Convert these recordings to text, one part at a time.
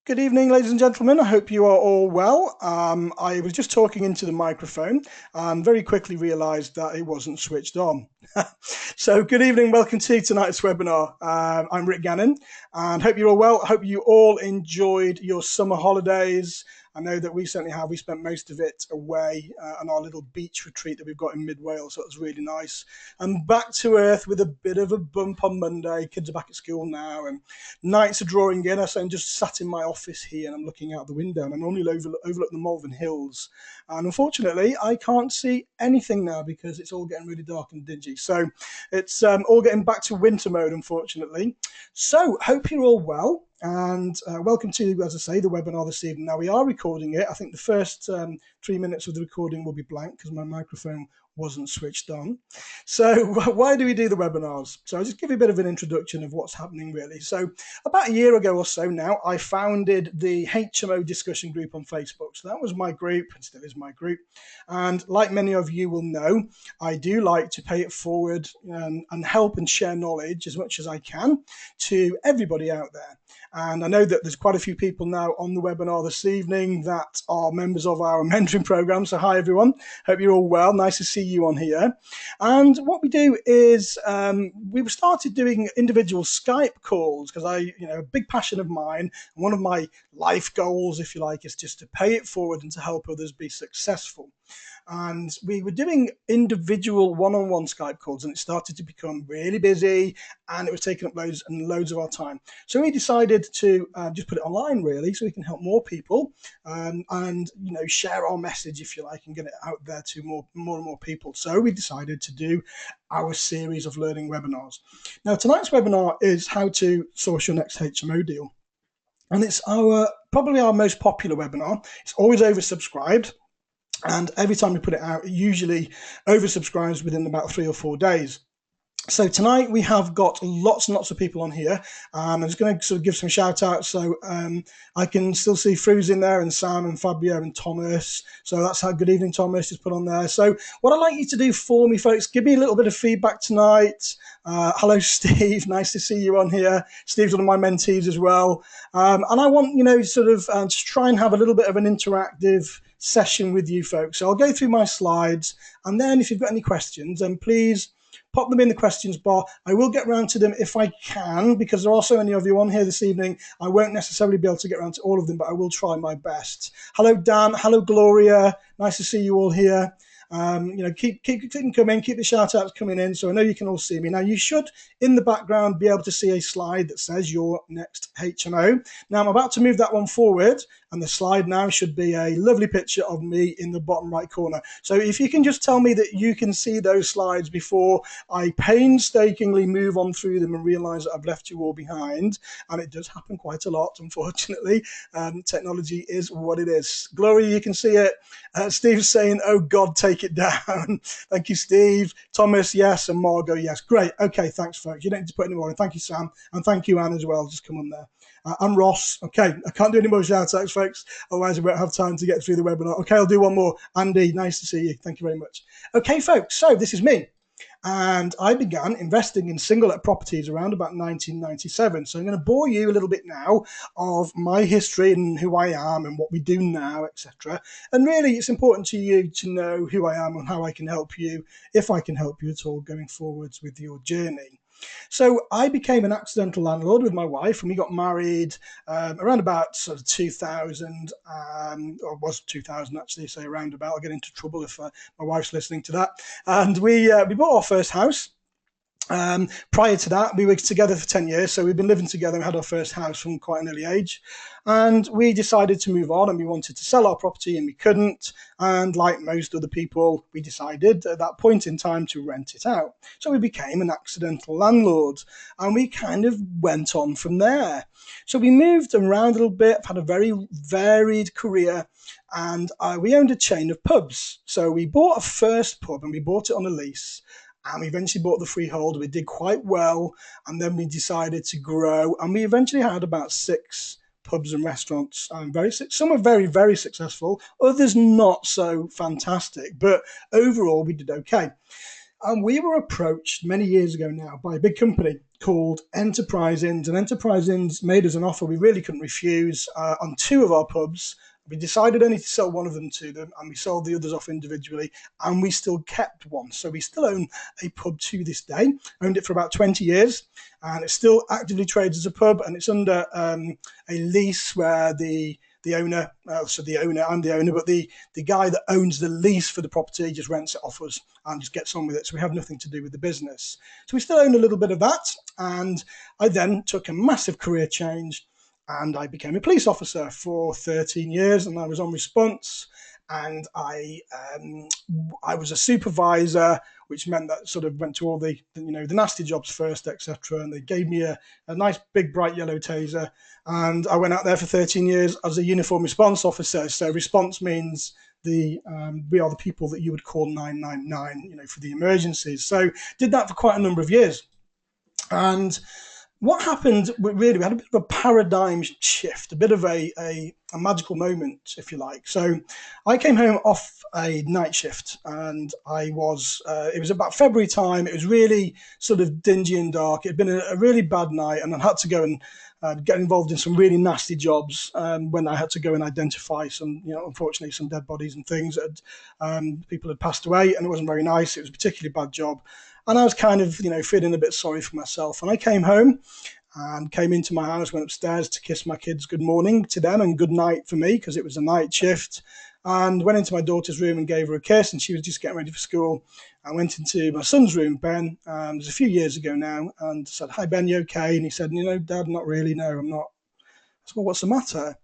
Good evening, ladies and gentlemen. I hope you are all well. I was just talking into the microphone and very quickly realised that it wasn't switched on. So good evening, welcome to tonight's webinar. I'm Rick Gannon and hope you're all well. I hope you all enjoyed your summer holidays. I know that we certainly have. We spent most of it away on our little beach retreat that we've got in mid-Wales, so it was really nice. I'm back to earth with a bit of a bump on Monday. Kids are back at school now and nights are drawing in. So I'm just sat in my office here and I'm looking out the window and I normally overlook the Malvern Hills. And unfortunately, I can't see anything now because it's all getting really dark and dingy. So it's all getting back to winter mode, unfortunately. So hope you're all well. And welcome to, as I say, the webinar this evening. Now, we are recording it. I think the first 3 minutes of the recording will be blank because my microphone wasn't switched on. So why do we do the webinars? So I'll just give you a bit of an introduction of what's happening, really. So about a year ago or so now, I founded the HMO discussion group on Facebook. So that was my group and still is my group. And like many of you will know, I do like to pay it forward and help and share knowledge as much as I can to everybody out there. And I know that there's quite a few people now on the webinar this evening that are members of our mentoring program. So hi, everyone. Hope you're all well. Nice to see you on here. And what we do is we've started doing individual Skype calls because a big passion of mine and one of my life goals, if you like, is just to pay it forward and to help others be successful. And we were doing individual one-on-one Skype calls and it started to become really busy and it was taking up loads and loads of our time. So we decided to just put it online, really, so we can help more people and share our message, if you like, and get it out there to more and more people. So we decided to do our series of learning webinars. Now, tonight's webinar is how to source your next HMO deal. And it's probably our most popular webinar. It's always oversubscribed. And every time we put it out, it usually oversubscribes within about 3 or 4 days. So tonight we have got lots and lots of people on here. I'm just going to sort of give some shout outs. So I can still see Fruz in there and Sam and Fabio and Thomas. So that's how good evening Thomas is put on there. So what I'd like you to do for me, folks, give me a little bit of feedback tonight. Hello, Steve. Nice to see you on here. Steve's one of my mentees as well. And I want, to try and have a little bit of an interactive session with you folks. So I'll go through my slides and then if you've got any questions, then please pop them in the questions bar. I will get around to them if I can, because there are so many of you on here this evening. I won't necessarily be able to get around to all of them, but I will try my best. Hello, Dan. Hello, Gloria. Nice to see you all here. Keep them coming, keep the shout outs coming in so I know you can all see me. Now you should in the background be able to see a slide that says your next HMO. Now I'm about to move that one forward and the slide now should be a lovely picture of me in the bottom right corner. So if you can just tell me that you can see those slides before I painstakingly move on through them and realize that I've left you all behind, and it does happen quite a lot, unfortunately. Technology is what it is. Gloria, you can see it. Steve's saying, oh God, take it down. Thank you, Steve. Thomas, yes. And Margot, yes. Great. Okay, thanks, folks. You don't need to put any more in. Thank you, Sam. And thank you, Anne, as well. Just come on there. And Ross. Okay, I can't do any more shout outs, folks. Otherwise, we won't have time to get through the webinar. Okay, I'll do one more. Andy, nice to see you. Thank you very much. Okay, folks. So this is me. And I began investing in single-let properties around about 1997. So I'm going to bore you a little bit now of my history and who I am and what we do now, etc. And really, it's important to you to know who I am and how I can help you, if I can help you at all, going forwards with your journey. So I became an accidental landlord with my wife, and we got married around about sort of 2000, or it was 2000 actually, so around about. I'll get into trouble if my wife's listening to that. And we bought our first house. Prior to that, we were together for 10 years, so we've been living together and had our first house from quite an early age. And we decided to move on and we wanted to sell our property and we couldn't. And like most other people, we decided at that point in time to rent it out. So we became an accidental landlord and we kind of went on from there. So we moved around a little bit, had a very varied career, and we owned a chain of pubs. So we bought a first pub and we bought it on a lease. And we eventually bought the freehold. We did quite well. And then we decided to grow. And we eventually had about 6 pubs and restaurants. Some are very, very successful. Others not so fantastic. But overall, we did okay. And we were approached many years ago now by a big company called Enterprise Inns. And Enterprise Inns made us an offer we really couldn't refuse on two of our pubs. We decided only to sell one of them to them, and we sold the others off individually, and we still kept one. So we still own a pub to this day. Owned it for about 20 years, and it still actively trades as a pub, and it's under a lease where the owner, so the owner and the owner, but the guy that owns the lease for the property just rents it off us and just gets on with it. So we have nothing to do with the business. So we still own a little bit of that. And I then took a massive career change, and I became a police officer for 13 years, and I was on response, and I was a supervisor, which meant that sort of went to all the nasty jobs first, etc. And they gave me a nice big bright yellow taser, and I went out there for 13 years as a uniform response officer. So response means we are the people that you would call 999, for the emergencies. So did that for quite a number of years. And what happened, really, we had a bit of a paradigm shift, a bit of a magical moment, if you like. So I came home off a night shift, and it was about February time. It was really sort of dingy and dark. It had been a really bad night, and I had to go and get involved in some really nasty jobs when I had to go and identify some, unfortunately, some dead bodies and things that people had passed away, and it wasn't very nice. It was a particularly bad job. And I was kind of, feeling a bit sorry for myself. And I came home and came into my house, went upstairs to kiss my kids good morning to them and good night for me, because it was a night shift, and went into my daughter's room and gave her a kiss, and she was just getting ready for school. I went into my son's room, Ben, it was a few years ago now, and said, "Hi, Ben, you okay?" And he said, "Dad, not really, no, I'm not." I said, "Well, what's the matter?"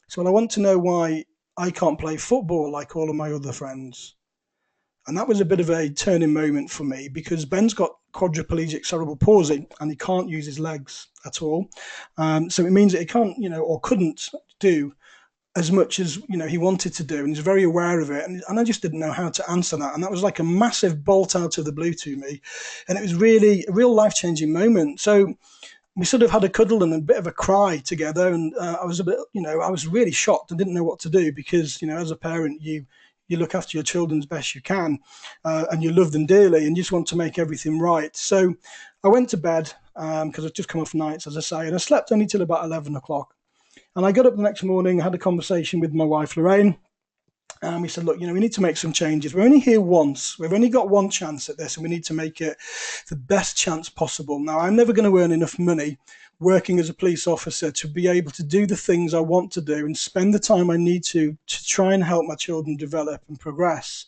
So, "Well, I want to know why I can't play football like all of my other friends." And that was a bit of a turning moment for me, because Ben's got quadriplegic cerebral palsy and he can't use his legs at all. So it means that he can't, or couldn't do as much as, he wanted to do. And he's very aware of it. And I just didn't know how to answer that. And that was like a massive bolt out of the blue to me. And it was really a real life-changing moment. So we sort of had a cuddle and a bit of a cry together. And I was a bit, I was really shocked and didn't know what to do, because, as a parent, you look after your children as best you can, and you love them dearly, and you just want to make everything right. So I went to bed because I'd just come off nights, as I say, and I slept only till about 11 o'clock. And I got up the next morning, had a conversation with my wife, Lorraine, and we said, "Look, we need to make some changes. We're only here once. We've only got one chance at this, and we need to make it the best chance possible. Now, I'm never going to earn enough money working as a police officer to be able to do the things I want to do and spend the time I need to try and help my children develop and progress."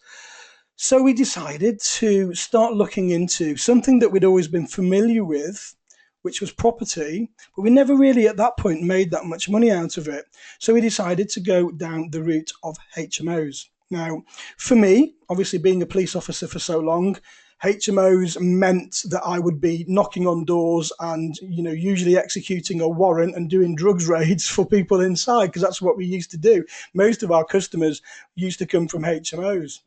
So we decided to start looking into something that we'd always been familiar with, which was property, but we never really at that point made that much money out of it. So we decided to go down the route of HMOs. Now, for me, obviously being a police officer for so long, HMOs meant that I would be knocking on doors and, usually executing a warrant and doing drugs raids for people inside, because that's what we used to do. Most of our customers used to come from HMOs.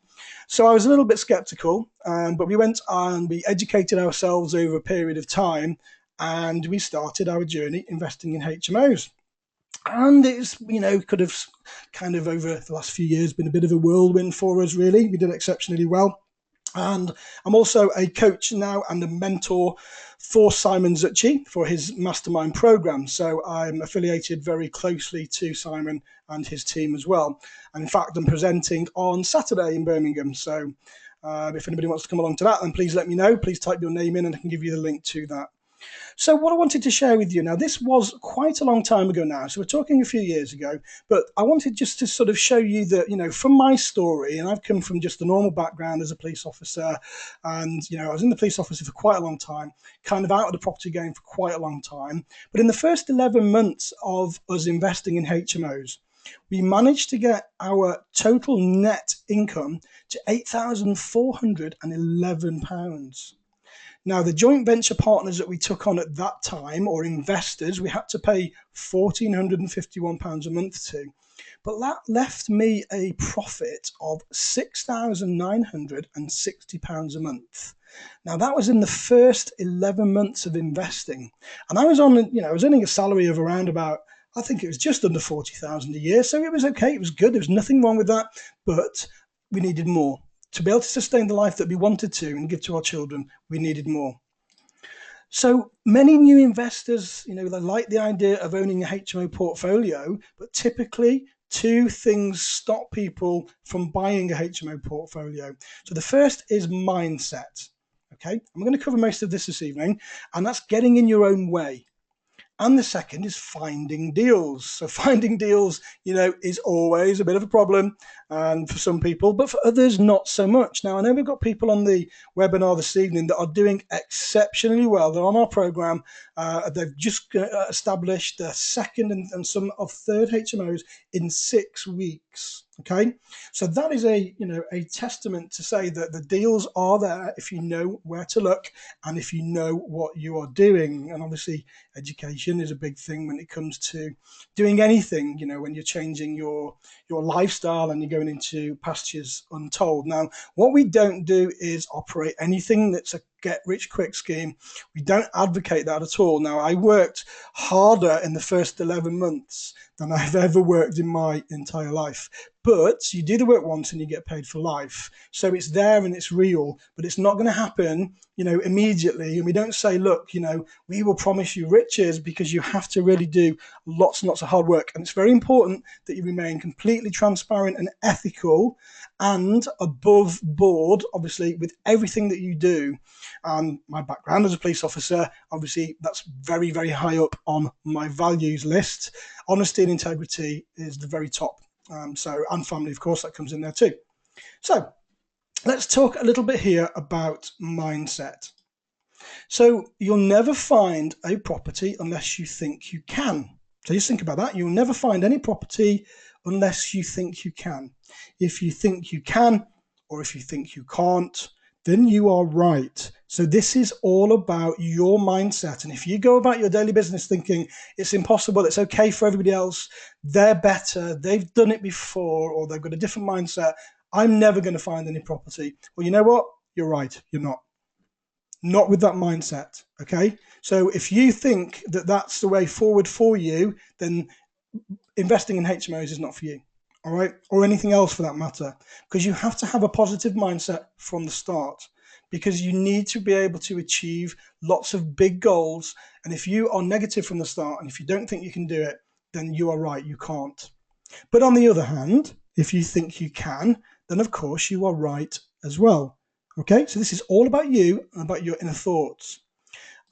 So I was a little bit skeptical, but we went and we educated ourselves over a period of time, and we started our journey investing in HMOs. And it's, could have kind of over the last few years been a bit of a whirlwind for us, really. We did exceptionally well. And I'm also a coach now and a mentor for Simon Zucchi for his mastermind program. So I'm affiliated very closely to Simon and his team as well. And in fact, I'm presenting on Saturday in Birmingham. So if anybody wants to come along to that, then please let me know. Please type your name in and I can give you the link to that. So what I wanted to share with you now, this was quite a long time ago now, so we're talking a few years ago, but I wanted just to sort of show you that, from my story, and I've come from just a normal background as a police officer, and, I was in the police officer for quite a long time, kind of out of the property game for quite a long time, but in the first 11 months of us investing in HMOs, we managed to get our total net income to £8,411. Now, the joint venture partners that we took on at that time, or investors, we had to pay £1,451 a month to. But that left me a profit of £6,960 a month. Now, that was in the first 11 months of investing. And I was I was earning a salary of around about, I think it was just under 40,000 a year. So it was okay. It was good. There was nothing wrong with that. But we needed more. to be able to sustain the life that we wanted to and give to our children, we needed more. So many new investors, they like the idea of owning a HMO portfolio, but typically two things stop people from buying a HMO portfolio. So the first is mindset. Okay, I'm going to cover most of this evening, and that's getting in your own way. And the second is finding deals. So finding deals, is always a bit of a problem, and for some people, but for others, not so much. Now, I know we've got people on the webinar this evening that are doing exceptionally well. They're on our program. They've just established their second and some of third HMOs in 6 weeks. Okay, so that is a testament to say that the deals are there if you know where to look and if you know what you are doing. And obviously, education is a big thing when it comes to doing anything. When you're changing your lifestyle and you're going into pastures untold. Now, what we don't do is operate anything that's a get-rich-quick scheme. We don't advocate that at all. Now, I worked harder in the first 11 months than I've ever worked in my entire life. But you do the work once and you get paid for life. So it's there and it's real, but it's not going to happen, immediately. And we don't say, look, we will promise you riches, because you have to really do lots and lots of hard work. And it's very important that you remain completely transparent and ethical and above board, obviously, with everything that you do. And my background as a police officer, obviously, that's very, very high up on my values list. Honesty and integrity is the very top. And family, of course, that comes in there too. So let's talk a little bit here about mindset. So you'll never find a property unless you think you can. So just think about that. You'll never find any property unless you think you can. If you think you can, or if you think you can't, then you are right. So this is all about your mindset. And if you go about your daily business thinking it's impossible, it's okay for everybody else, they're better, they've done it before, or they've got a different mindset, I'm never going to find any property. Well, you know what? You're right. You're not. Not with that mindset. Okay. So if you think that that's the way forward for you, then investing in HMOs is not for you. All right, or anything else for that matter, because you have to have a positive mindset from the start, because you need to be able to achieve lots of big goals. And if you are negative from the start, and if you don't think you can do it, then you are right, you can't. But on the other hand, if you think you can, then of course you are right as well. Okay, so this is all about you and about your inner thoughts.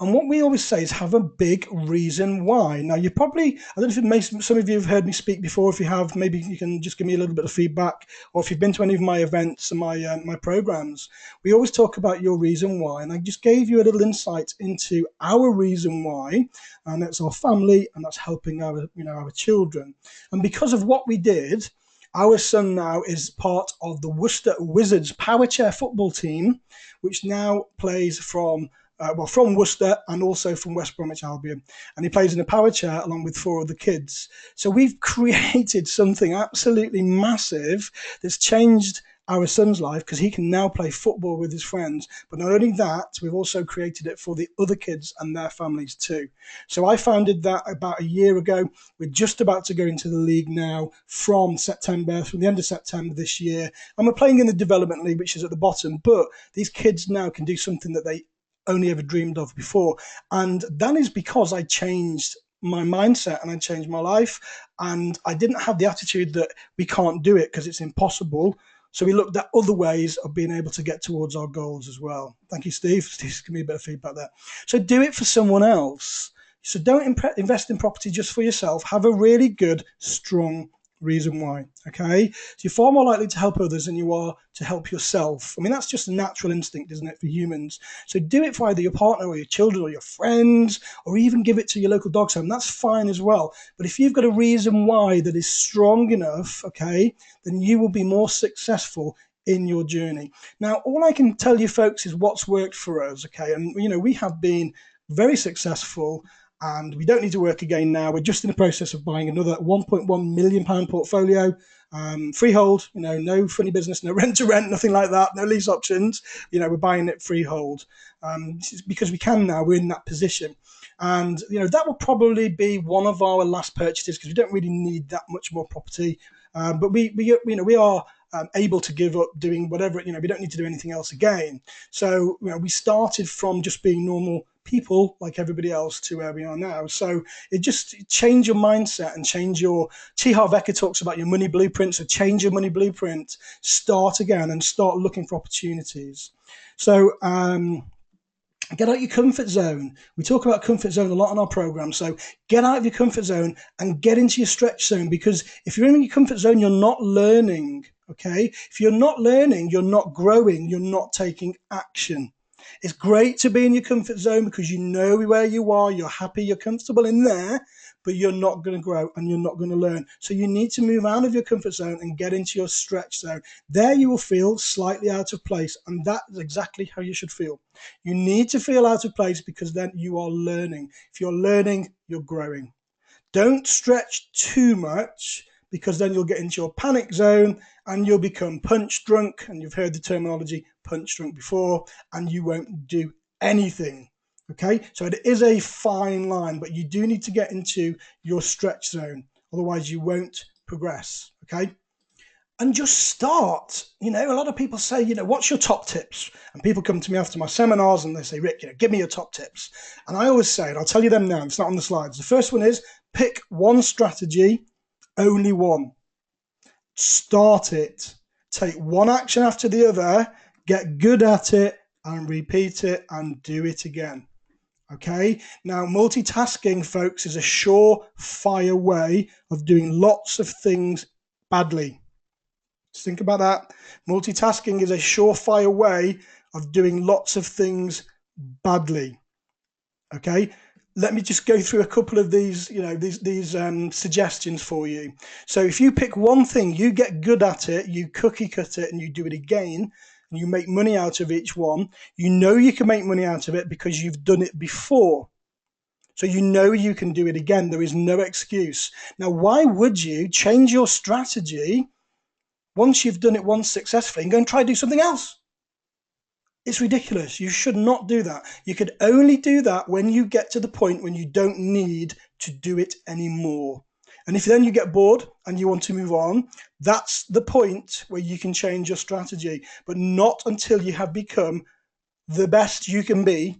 And what we always say is have a big reason why. Now, you probably, I don't know if some of you have heard me speak before. If you have, maybe you can just give me a little bit of feedback. Or if you've been to any of my events and my programs, we always talk about your reason why. And I just gave you a little insight into our reason why. And that's our family, and that's helping our children. And because of what we did, our son now is part of the Worcester Wizards Power Chair football team, which now plays from Worcester and also from West Bromwich Albion. And he plays in a power chair along with 4 other kids. So we've created something absolutely massive that's changed our son's life, because he can now play football with his friends. But not only that, we've also created it for the other kids and their families too. So I founded that about a year ago. We're just about to go into the league now from the end of September this year. And we're playing in the development league, which is at the bottom. But these kids now can do something that they only ever dreamed of before. And that is because I changed my mindset and I changed my life. And I didn't have the attitude that we can't do it because it's impossible. So we looked at other ways of being able to get towards our goals as well. Thank you, Steve. Steve's giving me a bit of feedback there. So do it for someone else. So don't invest in property just for yourself. Have a really good, strong reason why. Okay, so you're far more likely to help others than you are to help yourself. I mean, that's just a natural instinct, isn't it, for humans? So do it for either your partner or your children or your friends, or even give it to your local dog's home. That's fine as well. But if you've got a reason why that is strong enough, okay, then you will be more successful in your journey. Now, all I can tell you, folks, is what's worked for us. Okay, and we have been very successful. And we don't need to work again now. We're just in the process of buying another £1.1 million portfolio, freehold, no funny business, no rent to rent, nothing like that, no lease options. We're buying it freehold because we can now. We're in that position. And, that will probably be one of our last purchases because we don't really need that much more property. But we are able to give up doing whatever, we don't need to do anything else again. So, we started from just being normal people like everybody else to where we are now. So it just change your mindset and change your, T. Harv Eker talks about your money blueprint. So change your money blueprint, start again and start looking for opportunities. So, get out your comfort zone. We talk about comfort zone a lot on our program. So get out of your comfort zone and get into your stretch zone, because if you're in your comfort zone, you're not learning. Okay. If you're not learning, you're not growing, you're not taking action. It's great to be in your comfort zone because you know where you are, you're happy, you're comfortable in there, but you're not going to grow and you're not going to learn. So you need to move out of your comfort zone and get into your stretch zone. There you will feel slightly out of place, and that's exactly how you should feel. You need to feel out of place because then you are learning. If you're learning, you're growing. Don't stretch too much, because then you'll get into your panic zone and you'll become punch drunk. And you've heard the terminology punch drunk before, and you won't do anything. Okay, so it is a fine line, but you do need to get into your stretch zone. Otherwise, you won't progress. Okay, and just start. A lot of people say, what's your top tips? And people come to me after my seminars and they say, Rick, give me your top tips. And I always say, and I'll tell you them now, it's not on the slides. The first one is pick one strategy, only one. Start it. Take one action after the other, get good at it, and repeat it and do it again. Okay, now multitasking, folks, is a surefire way of doing lots of things badly. Just think about that. Multitasking is a surefire way of doing lots of things badly. Okay, let me just go through a couple of these, these suggestions for you. So if you pick one thing, you get good at it, you cookie cut it, and you do it again, and you make money out of each one. You know you can make money out of it because you've done it before. So you know you can do it again. There is no excuse. Now, why would you change your strategy once you've done it once successfully and go and try to do something else? It's ridiculous. You should not do that. You could only do that when you get to the point when you don't need to do it anymore. And if then you get bored and you want to move on, that's the point where you can change your strategy, but not until you have become the best you can be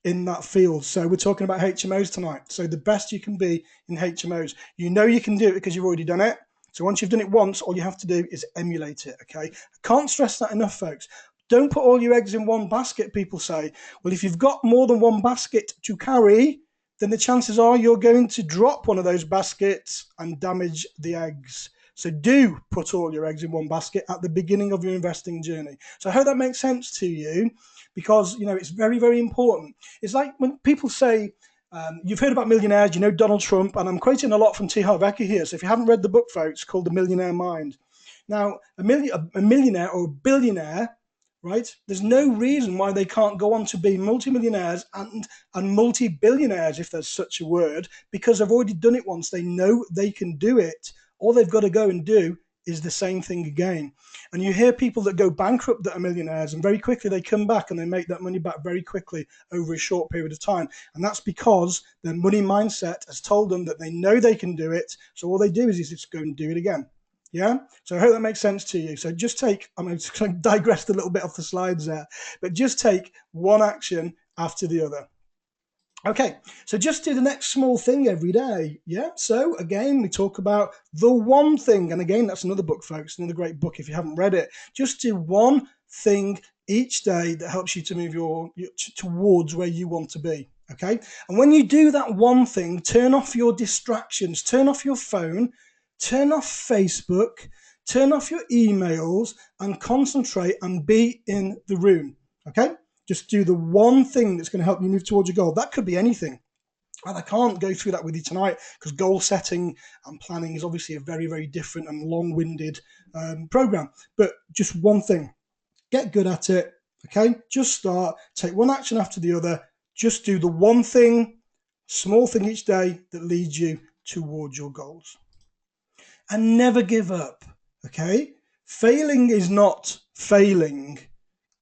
in that field. So we're talking about HMOs tonight. So the best you can be in HMOs. You know you can do it because you've already done it. So once you've done it once, all you have to do is emulate it, okay? I can't stress that enough, folks. Don't put all your eggs in one basket, people say. Well, if you've got more than one basket to carry, then the chances are you're going to drop one of those baskets and damage the eggs. So do put all your eggs in one basket at the beginning of your investing journey. So I hope that makes sense to you, because, it's very, very important. It's like when people say, you've heard about millionaires, Donald Trump, and I'm quoting a lot from T. Harv Eker here. So if you haven't read the book, folks, called The Millionaire Mind. Now, a millionaire or a billionaire, right? There's no reason why they can't go on to be multimillionaires and multi-billionaires, if there's such a word, because they've already done it once. They know they can do it. All they've got to go and do is the same thing again. And you hear people that go bankrupt that are millionaires, and very quickly they come back and they make that money back very quickly over a short period of time. And that's because their money mindset has told them that they know they can do it. So all they do is just go and do it again. Yeah, so I hope that makes sense to you. So just take, I digressed a little bit off the slides there, but just take one action after the other. Okay, so just do the next small thing every day. Yeah, so again, we talk about the one thing. And again, that's another book, folks, another great book if you haven't read it. Just do one thing each day that helps you to move towards where you want to be. Okay, and when you do that one thing, turn off your distractions, turn off your phone, turn off Facebook, turn off your emails, and concentrate and be in the room, okay? Just do the one thing that's going to help you move towards your goal. That could be anything. And I can't go through that with you tonight because goal setting and planning is obviously a very, very different and long-winded program. But just one thing. Get good at it, okay? Just start. Take one action after the other. Just do the one thing, small thing each day that leads you towards your goals. And never give up, okay? Failing is not failing.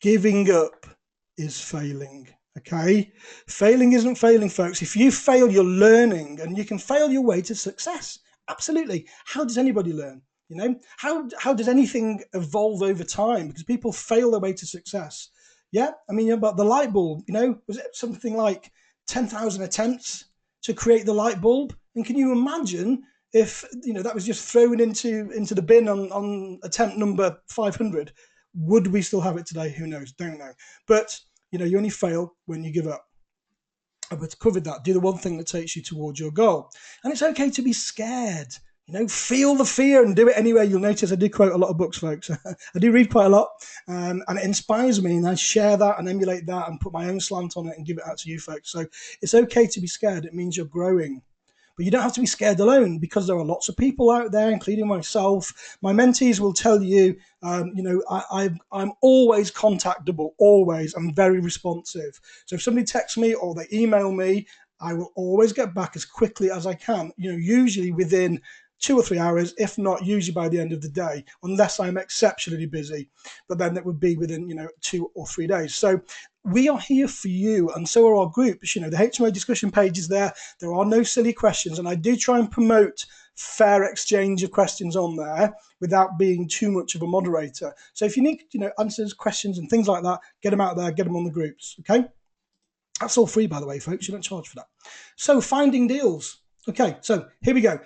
Giving up is failing, okay? Failing isn't failing, folks. If you fail, you're learning, and you can fail your way to success. Absolutely. How does anybody learn? You know, how does anything evolve over time? Because people fail their way to success. Yeah, I mean, about the light bulb, you know, was it something like 10,000 attempts to create the light bulb? And can you imagine if, you know, that was just thrown into the bin on attempt number 500? Would we still have it today? Who knows? Don't know. But, you know, you only fail when you give up. I've covered that. Do the one thing that takes you towards your goal. And it's okay to be scared. You know, feel the fear and do it anyway. You'll notice I do quote a lot of books, folks. I do read quite a lot, and it inspires me, and I share that and emulate that and put my own slant on it and give it out to you folks. So it's okay to be scared. It means you're growing. But you don't have to be scared alone, because there are lots of people out there, including myself. My mentees will tell you, you know, I'm always contactable, always. I'm very responsive. So if somebody texts me or they email me, I will always get back as quickly as I can, you know, usually within 2 or 3 hours, if not usually by the end of the day, unless I'm exceptionally busy. But then it would be within, you know, 2 or 3 days. So we are here for you, and so are our groups. You know, the HMO discussion page is there. There are no silly questions, and I do try and promote fair exchange of questions on there without being too much of a moderator. So if you need, you know, answers, questions, and things like that, get them out there, get them on the groups. Okay, that's all free, by the way, folks. You don't charge for that. So finding deals. Okay, so here we go.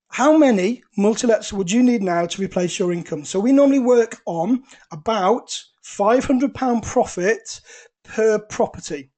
How many multi-lets would you need now to replace your income? So we normally work on about £500 profit per property.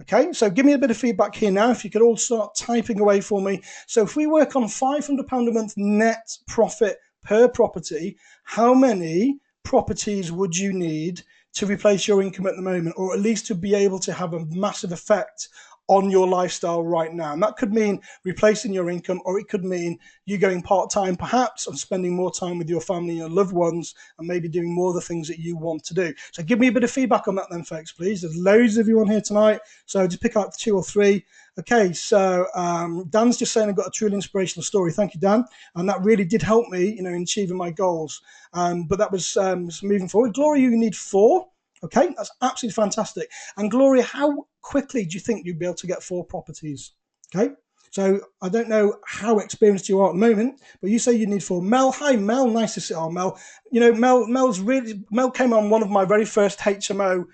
Okay, so give me a bit of feedback here now. If you could all start typing away for me. So if we work on £500 a month net profit per property, how many properties would you need to replace your income at the moment, or at least to be able to have a massive effect on your lifestyle right now? And that could mean replacing your income, or it could mean you going part-time perhaps and spending more time with your family and your loved ones, and maybe doing more of the things that you want to do. So give me a bit of feedback on that then, folks, please. There's loads of you on here tonight, so just pick out 2 or 3. Okay, so Dan's just saying I've got a truly inspirational story. Thank you, Dan. And that really did help me, you know, in achieving my goals. But that was moving forward. Gloria, you need 4. Okay, that's absolutely fantastic. And Gloria, how quickly do you think you'd be able to get 4 properties? Okay, so I don't know how experienced you are at the moment, but you say you need 4. Mel, hi Mel, nice to see you. Mel. You know, Mel came on one of my very first HMO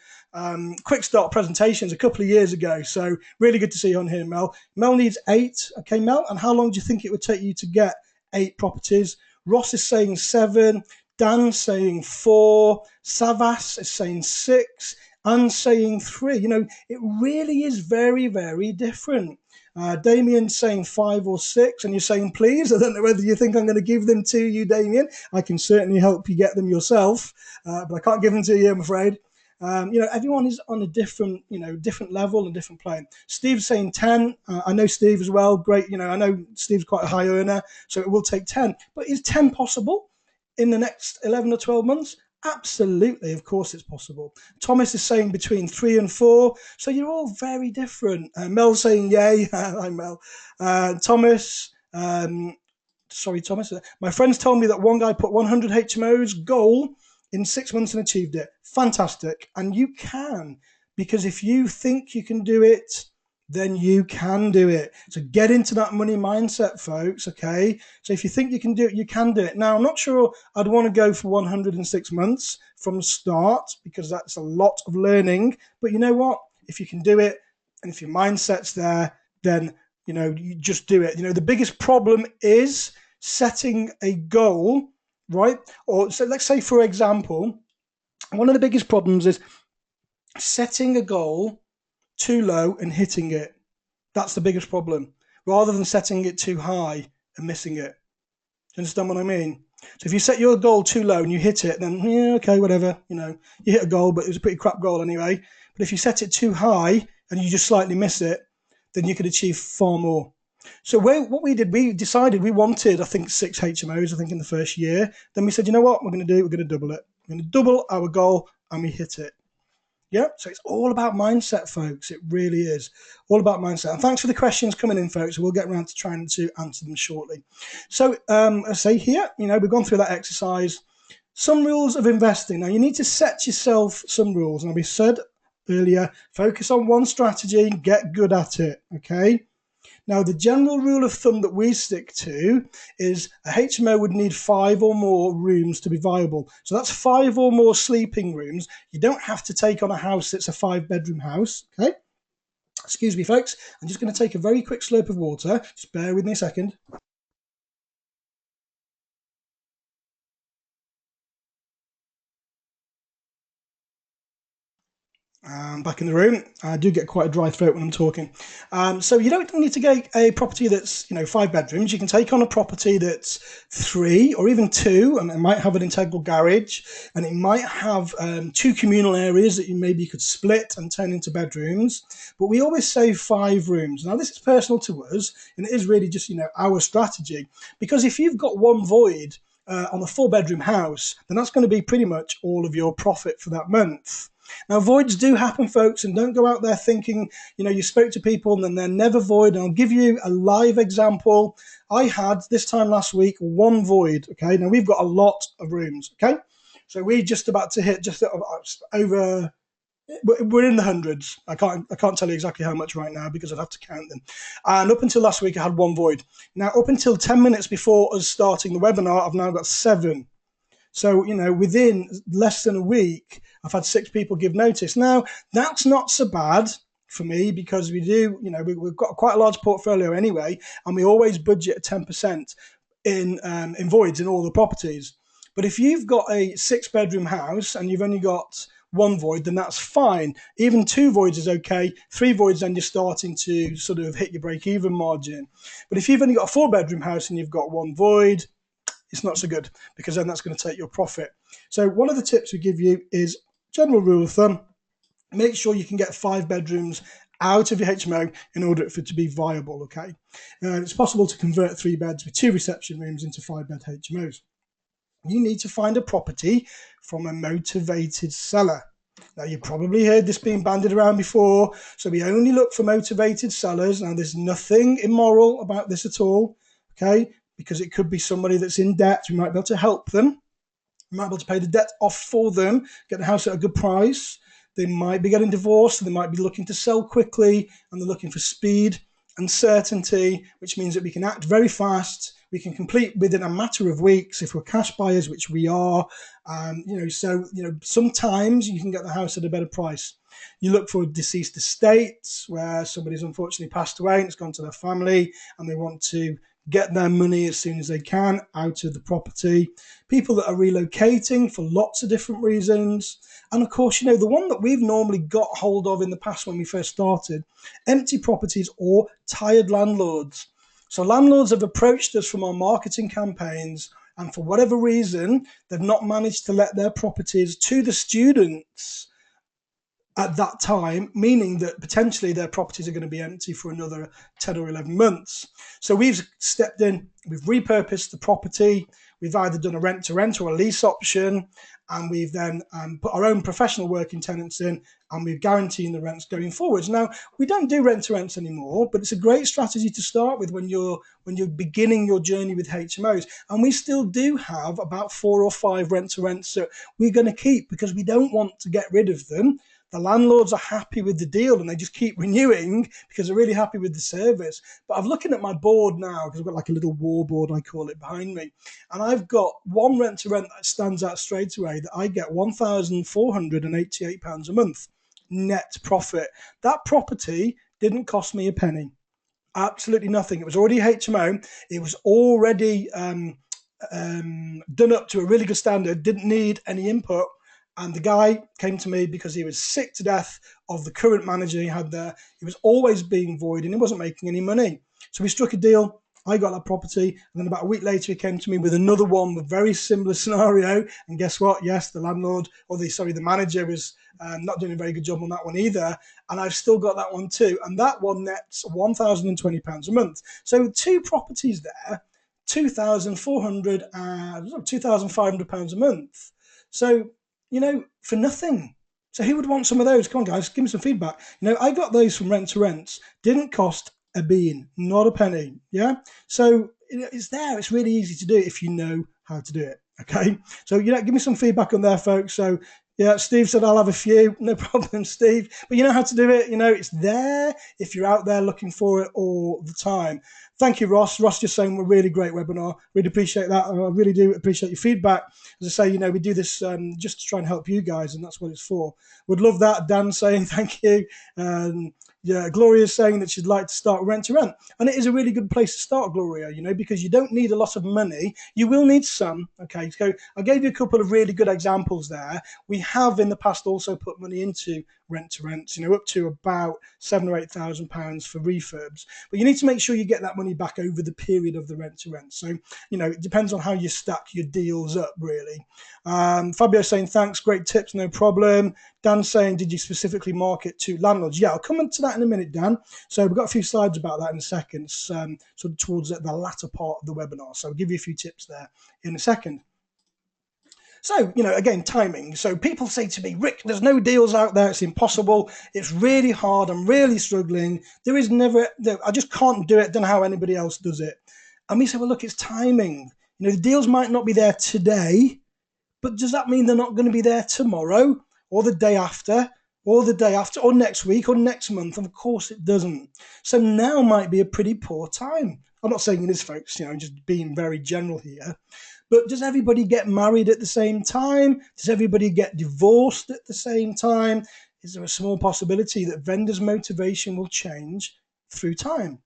quick start presentations a couple of years ago. So really good to see you on here, Mel. Mel needs 8. Okay, Mel, and how long do you think it would take you to get 8 properties? Ross is saying 7. Dan's saying 4, Savas is saying 6, and saying 3. You know, it really is very, very different. Damien's saying 5 or 6, and you're saying please. I don't know whether you think I'm going to give them to you, Damien. I can certainly help you get them yourself, but I can't give them to you, I'm afraid. You know, everyone is on a different, you know, different level and different plane. Steve's saying 10. I know Steve as well. Great. You know, I know Steve's quite a high earner, so it will take 10. But is 10 possible in the next 11 or 12 months? Absolutely, of course it's possible. Thomas is saying between 3 and 4. So you're all very different. Mel's saying yay. Hi, Mel. Thomas, sorry, Thomas. My friends told me that one guy put 100 HMOs goal in 6 months and achieved it. Fantastic. And you can, because if you think you can do it, then you can do it. So get into that money mindset, folks, okay? So if you think you can do it, you can do it. Now, I'm not sure I'd want to go for 106 months from the start, because that's a lot of learning. But you know what? If you can do it, and if your mindset's there, then, you know, you just do it. You know, the biggest problem is setting a goal, right? Or so let's say, for example, one of the biggest problems is setting a goal too low and hitting it. That's the biggest problem, rather than setting it too high and missing it. Do you understand what I mean? So if you set your goal too low and you hit it, then yeah, okay, whatever. You know, you hit a goal, but it was a pretty crap goal anyway. But if you set it too high and you just slightly miss it, then you could achieve far more. So what we did, we decided we wanted, I think, 6 HMOs, I think, in the first year. Then we said, you know what we're going to do? We're going to double it. We're going to double our goal, and we hit it. Yeah, so it's all about mindset, folks. It really is all about mindset. And thanks for the questions coming in, folks. We'll get around to trying to answer them shortly. So I say here, you know, we've gone through that exercise. Some rules of investing. Now, you need to set yourself some rules. And we said earlier, focus on one strategy, get good at it, okay? Now, the general rule of thumb that we stick to is a HMO would need 5 or more rooms to be viable. So that's 5 or more sleeping rooms. You don't have to take on a house that's a 5-bedroom house, okay? Excuse me, folks. I'm just going to take a very quick slurp of water. Just bear with me a second. Back in the room. I do get quite a dry throat when I'm talking. So you don't need to get a property that's 5 bedrooms. You can take on a property that's 3 or even 2, and it might have an integral garage, and it might have 2 communal areas that you maybe could split and turn into bedrooms. But we always say 5 rooms. Now this is personal to us, and it is really just our strategy, because if you've got one void on a 4-bedroom house, then that's going to be pretty much all of your profit for that month. Now, voids do happen, folks, and don't go out there thinking, you spoke to people and then they're never void. And I'll give you a live example. I had, this time last week, 1 void, okay? Now, we've got a lot of rooms, okay? So we're just about to hit just over, we're in the hundreds. I can't tell you exactly how much right now because I'd have to count them. And up until last week, I had 1 void. Now, up until 10 minutes before us starting the webinar, I've now got 7. So, within less than a week, I've had 6 people give notice. Now, that's not so bad for me because we do, we've got quite a large portfolio anyway, and we always budget 10% in voids in all the properties. But if you've got a 6-bedroom house and you've only got 1 void, then that's fine. Even 2 voids is okay. 3 voids, then you're starting to sort of hit your break-even margin. But if you've only got a 4-bedroom house and you've got 1 void, it's not so good because then that's going to take your profit. So one of the tips we give you is general rule of thumb. Make sure you can get 5 bedrooms out of your HMO in order for it to be viable, okay? It's possible to convert 3 beds with 2 reception rooms into 5-bed HMOs. You need to find a property from a motivated seller. Now, you've probably heard this being bandied around before, so we only look for motivated sellers. Now, there's nothing immoral about this at all, okay? Because it could be somebody that's in debt. We might be able to help them. We might be able to pay the debt off for them, get the house at a good price. They might be getting divorced, and they might be looking to sell quickly, and they're looking for speed and certainty, which means that we can act very fast. We can complete within a matter of weeks if we're cash buyers, which we are. Sometimes you can get the house at a better price. You look for deceased estates where somebody's unfortunately passed away and it's gone to their family, and they want to get their money as soon as they can out of the property. People that are relocating for lots of different reasons. And of course, the one that we've normally got hold of in the past when we first started, empty properties or tired landlords. So landlords have approached us from our marketing campaigns, and for whatever reason, they've not managed to let their properties to the students at that time, meaning that potentially their properties are going to be empty for another 10 or 11 months. So we've stepped in, we've repurposed the property, we've either done a rent-to-rent or a lease option, and we've then put our own professional working tenants in, and we're guaranteeing the rents going forwards. Now, we don't do rent-to-rents anymore, but it's a great strategy to start with when you're beginning your journey with HMOs. And we still do have about 4 or 5 rent-to-rents that we're going to keep because we don't want to get rid of them. The landlords are happy with the deal and they just keep renewing because they're really happy with the service. But I'm looking at my board now because I've got like a little war board, I call it, behind me. And I've got one rent to rent that stands out straight away that I get £1,488 a month net profit. That property didn't cost me a penny. Absolutely nothing. It was already HMO. It was already done up to a really good standard, didn't need any input. And the guy came to me because he was sick to death of the current manager he had there. He was always being void and he wasn't making any money. So we struck a deal. I got that property. And then about a week later, he came to me with another one with a very similar scenario. And guess what? Yes, the manager was not doing a very good job on that one either. And I've still got that one too. And that one nets £1,020 a month. So 2 properties there, £2,500 a month. So, for nothing. So who would want some of those? Come on, guys, give me some feedback. I got those from rent to rents. Didn't cost a bean, not a penny. Yeah. So it's there. It's really easy to do if you know how to do it. Okay. So, give me some feedback on there, folks. So Yeah, Steve said, I'll have a few. No problem, Steve. But you know how to do it. You know, it's there if you're out there looking for it all the time. Thank you, Ross. Ross just saying, we're really great webinar. Really appreciate that. And I really do appreciate your feedback. As I say, you know, we do this just to try and help you guys, and that's what it's for. Would love that. Dan saying thank you. Yeah, Gloria's saying that she'd like to start rent to rent. And it is a really good place to start, Gloria, you know, because you don't need a lot of money. You will need some. Okay, so I gave you a couple of really good examples there. We have in the past also put money into rent to rent, you know, up to about £7,000 or £8,000 for refurbs. But you need to make sure you get that money back over the period of the rent to rent. So, you know, it depends on how you stack your deals up, really. Fabio saying, thanks, great tips, no problem. Dan saying, did you specifically market to landlords? Yeah, I'll come into that in a minute, Dan. So we've got a few slides about that in a second, sort of towards the latter part of the webinar. So I'll give you a few tips there in a second. So, you know, again, timing. So people say to me, Rick, there's no deals out there. It's impossible. It's really hard. I'm really struggling. There is never, I just can't do it. Don't know how anybody else does it. And we say, well, look, it's timing. You know, the deals might not be there today, but does that mean they're not going to be there tomorrow or the day after or the day after or next week or next month? And of course it doesn't. So now might be a pretty poor time. I'm not saying it is, folks, you know, just being very general here. But does everybody get married at the same time? Does everybody get divorced at the same time? Is there a small possibility that vendors' motivation will change through time?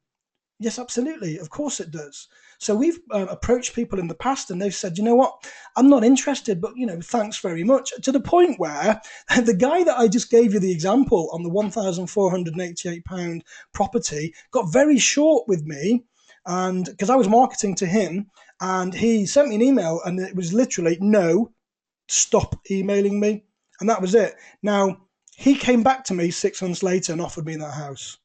Yes, absolutely. Of course it does. So we've approached people in the past and they've said, you know what, I'm not interested, but, you know, thanks very much. To the point where the guy that I just gave you the example on the £1,488 property got very short with me, and because I was marketing to him, and he sent me an email and it was literally, no, stop emailing me. And that was it. Now, he came back to me 6 months later and offered me that house,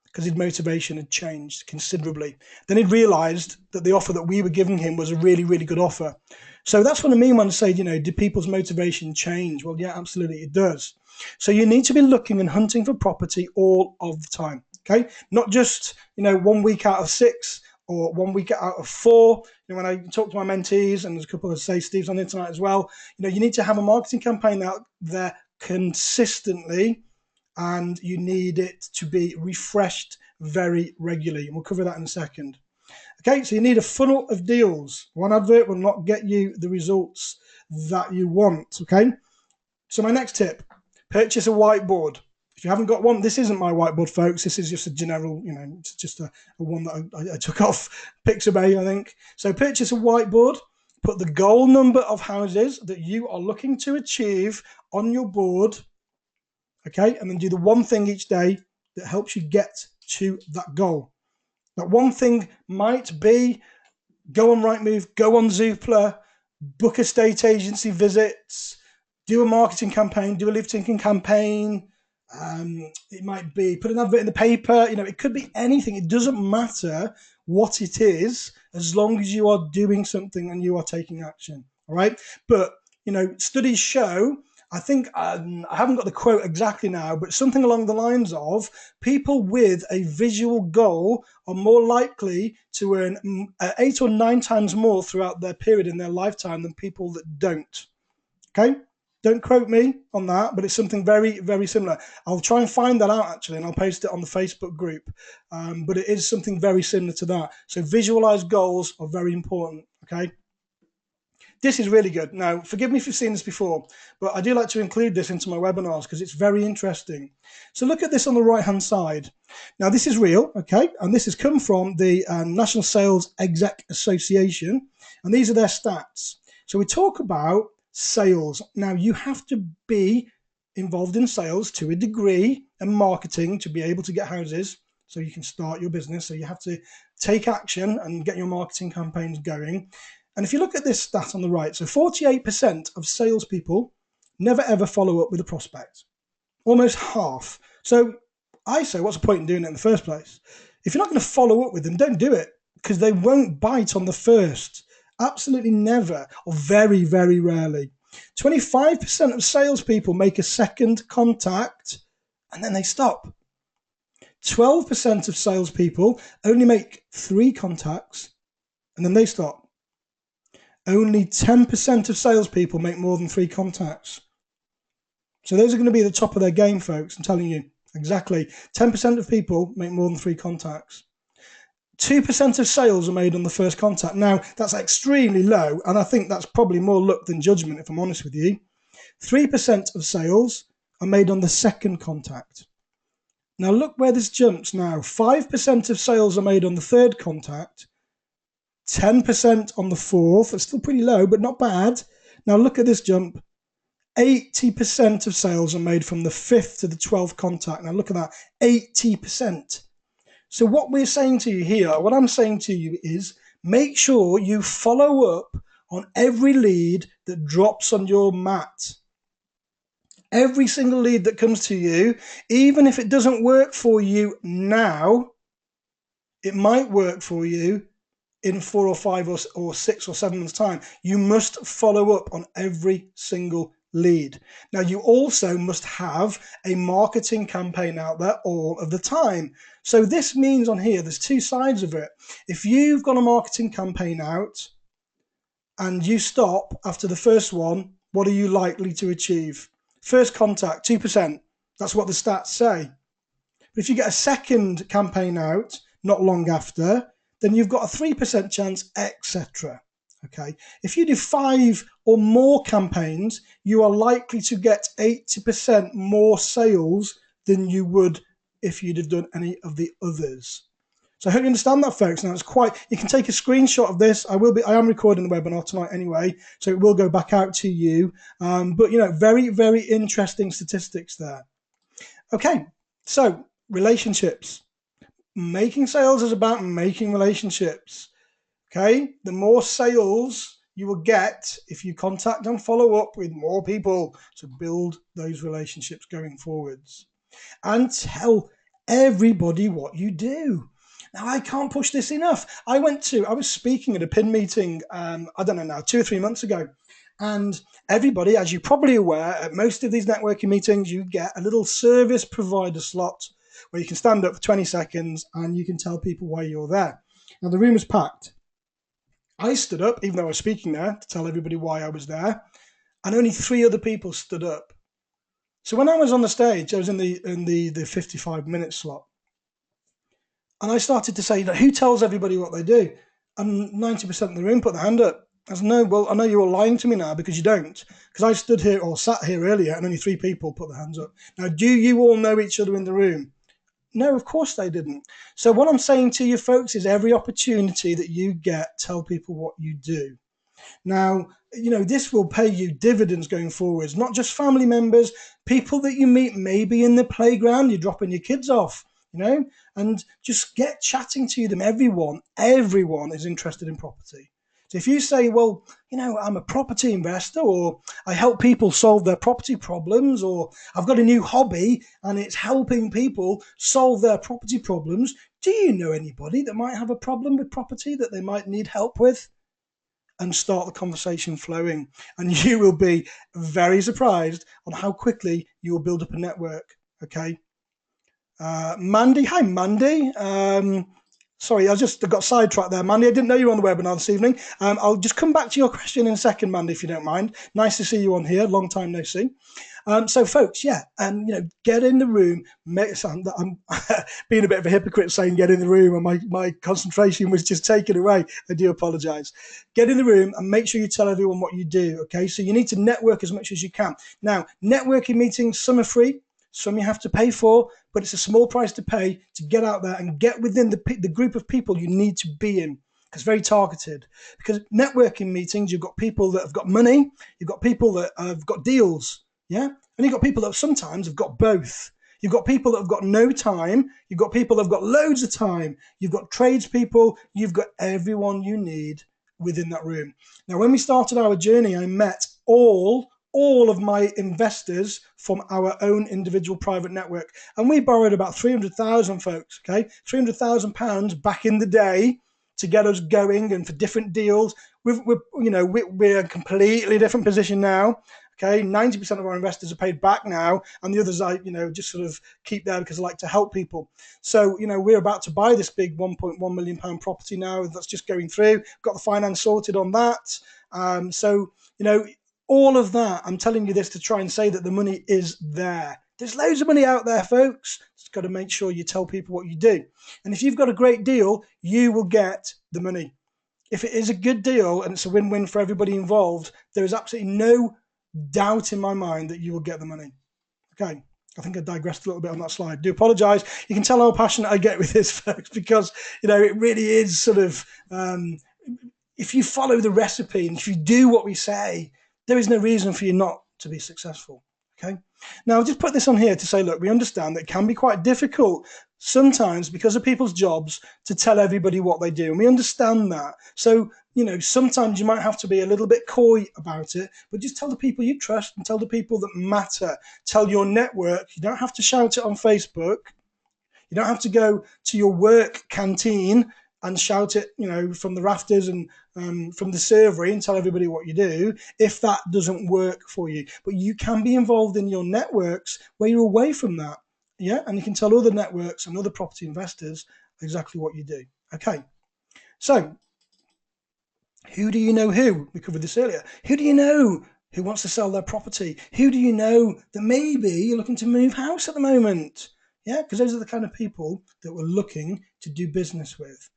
because his motivation had changed considerably. Then he'd realized that the offer that we were giving him was a really, really good offer. So that's what I mean when I say, you know, do people's motivation change? Well, yeah, absolutely, it does. So you need to be looking and hunting for property all of the time, okay? Not just, you know, 1 week out of 6 or 1 week out of 4. You know, when I talk to my mentees, and there's a couple of, say, Steve's on there tonight as well, you know, you need to have a marketing campaign out there consistently, and you need it to be refreshed very regularly. And we'll cover that in a second. Okay, so you need a funnel of deals. One advert will not get you the results that you want, okay? So my next tip, purchase a whiteboard. If you haven't got one, this isn't my whiteboard, folks. This is just a general, you know, it's just a one that I took off Pixabay, I think. So purchase a whiteboard, put the goal number of houses that you are looking to achieve on your board, okay, and then do the one thing each day that helps you get to that goal. That one thing might be go on Rightmove, go on Zoopla, book estate agency visits, do a marketing campaign, do a live-tinking campaign. It might be put an advert in the paper. You know, it could be anything. It doesn't matter what it is, as long as you are doing something and you are taking action. All right. But, you know, studies show, I think, I haven't got the quote exactly now, but something along the lines of people with a visual goal are more likely to earn 8 or 9 times more throughout their period in their lifetime than people that don't. Okay? Don't quote me on that, but it's something very, very similar. I'll try and find that out, actually, and I'll post it on the Facebook group. But it is something very similar to that. So visualize goals are very important, okay? This is really good. Now, forgive me if you've seen this before, but I do like to include this into my webinars because it's very interesting. So look at this on the right-hand side. Now, this is real, okay? And this has come from the National Sales Exec Association, and these are their stats. So we talk about sales. Now, you have to be involved in sales to a degree and marketing to be able to get houses so you can start your business. So you have to take action and get your marketing campaigns going. And if you look at this stat on the right, so 48% of salespeople never ever follow up with a prospect. Almost half. So I say, what's the point in doing it in the first place? If you're not going to follow up with them, don't do it, because they won't bite on the first. Absolutely never, or very, very rarely. 25% of salespeople make a second contact and then they stop. 12% of salespeople only make 3 contacts and then they stop. Only 10% of salespeople make more than 3 contacts. So those are going to be at the top of their game, folks. I'm telling you, exactly. 10% of people make more than 3 contacts. 2% of sales are made on the first contact. Now, that's extremely low, and I think that's probably more luck than judgment, if I'm honest with you. 3% of sales are made on the second contact. Now, look where this jumps now. 5% of sales are made on the third contact. 10% on the fourth. That's still pretty low, but not bad. Now, look at this jump. 80% of sales are made from the 5th to the 12th contact. Now, look at that. 80%. So what we're saying to you here, what I'm saying to you is make sure you follow up on every lead that drops on your mat. Every single lead that comes to you, even if it doesn't work for you now, it might work for you in 4 or 5 or 6 or 7 months' time. You must follow up on every single lead. Now, you also must have a marketing campaign out there all of the time. So this means on here, there's 2 sides of it. If you've got a marketing campaign out and you stop after the first one, what are you likely to achieve? First contact, 2%. That's what the stats say. But if you get a second campaign out not long after, then you've got a 3% chance, etc. Okay. If you do 5 or more campaigns, you are likely to get 80% more sales than you would if you'd have done any of the others. So I hope you understand that, folks. Now, it's quite, you can take a screenshot of this. I am recording the webinar tonight anyway, so it will go back out to you. But, you know, very, very interesting statistics there. Okay, so relationships. Making sales is about making relationships. Okay, the more sales you will get if you contact and follow up with more people to build those relationships going forwards. And tell everybody what you do. Now, I can't push this enough. I was speaking at a PIN meeting, I don't know now, 2 or 3 months ago. And everybody, as you're probably aware, at most of these networking meetings, you get a little service provider slot where you can stand up for 20 seconds and you can tell people why you're there. Now, the room was packed. I stood up, even though I was speaking there, to tell everybody why I was there, and only 3 other people stood up. So when I was on the stage, I was in the 55-minute slot, and I started to say, who tells everybody what they do? And 90% of the room put their hand up. I said, no, well, I know you're all lying to me now because you don't. Because I stood here or sat here earlier and only 3 people put their hands up. Now, do you all know each other in the room? No, of course they didn't. So what I'm saying to you folks is every opportunity that you get, tell people what you do. Now, you know, this will pay you dividends going forwards, not just family members, people that you meet maybe in the playground, you're dropping your kids off, you know, and just get chatting to them. Everyone is interested in property. So if you say, well, you know, I'm a property investor, or I help people solve their property problems, or I've got a new hobby and it's helping people solve their property problems, do you know anybody that might have a problem with property that they might need help with? And start the conversation flowing. And you will be very surprised on how quickly you will build up a network. Okay. Mandy, hi Mandy. Sorry, I just got sidetracked there, Mandy. I didn't know you were on the webinar this evening. I'll just come back to your question in a second, Mandy, if you don't mind. Nice to see you on here. Long time no see. So, folks, yeah, you know, get in the room. I'm being a bit of a hypocrite saying get in the room, and my concentration was just taken away. I do apologise. Get in the room and make sure you tell everyone what you do. Okay, so you need to network as much as you can. Now, networking meetings, some are free. Some you have to pay for, but it's a small price to pay to get out there and get within the group of people you need to be in. It's very targeted. Because networking meetings, you've got people that have got money, you've got people that have got deals, yeah? And you've got people that sometimes have got both. You've got people that have got no time, you've got people that have got loads of time, you've got tradespeople, you've got everyone you need within that room. Now, when we started our journey, I met all of my investors from our own individual private network. And we borrowed about 300,000 folks, okay? £300,000 back in the day to get us going and for different deals. We're a completely different position now. Okay, 90% of our investors are paid back now, and the others I, just sort of keep there because I like to help people. So, we're about to buy this big £1.1 million property now. That's just going through. Got the finance sorted on that. So, you know, all of that, I'm telling you this to try and say that the money is there. There's loads of money out there, folks. Just got to make sure you tell people what you do. And if you've got a great deal, you will get the money. If it is a good deal and it's a win-win for everybody involved, there is absolutely no doubt in my mind that you will get the money. Okay, I think I digressed a little bit on that slide. I do apologise. You can tell how passionate I get with this, folks, because, you know, it really is sort of, if you follow the recipe and if you do what we say, there is no reason for you not to be successful. Okay. Now, I'll just put this on here to say, look, we understand that it can be quite difficult sometimes because of people's jobs to tell everybody what they do. And we understand that. So, you know, sometimes you might have to be a little bit coy about it, but just tell the people you trust and tell the people that matter. Tell your network. You don't have to shout it on Facebook. You don't have to go to your work canteen and shout it, you know, from the rafters and from the servery and tell everybody what you do if that doesn't work for you. But you can be involved in your networks where you're away from that. Yeah, and you can tell other networks and other property investors exactly what you do. Okay, so who do you know who? We covered this earlier. Who do you know who wants to sell their property? Who do you know that maybe you're looking to move house at the moment? Yeah, because those are the kind of people that we're looking to do business with.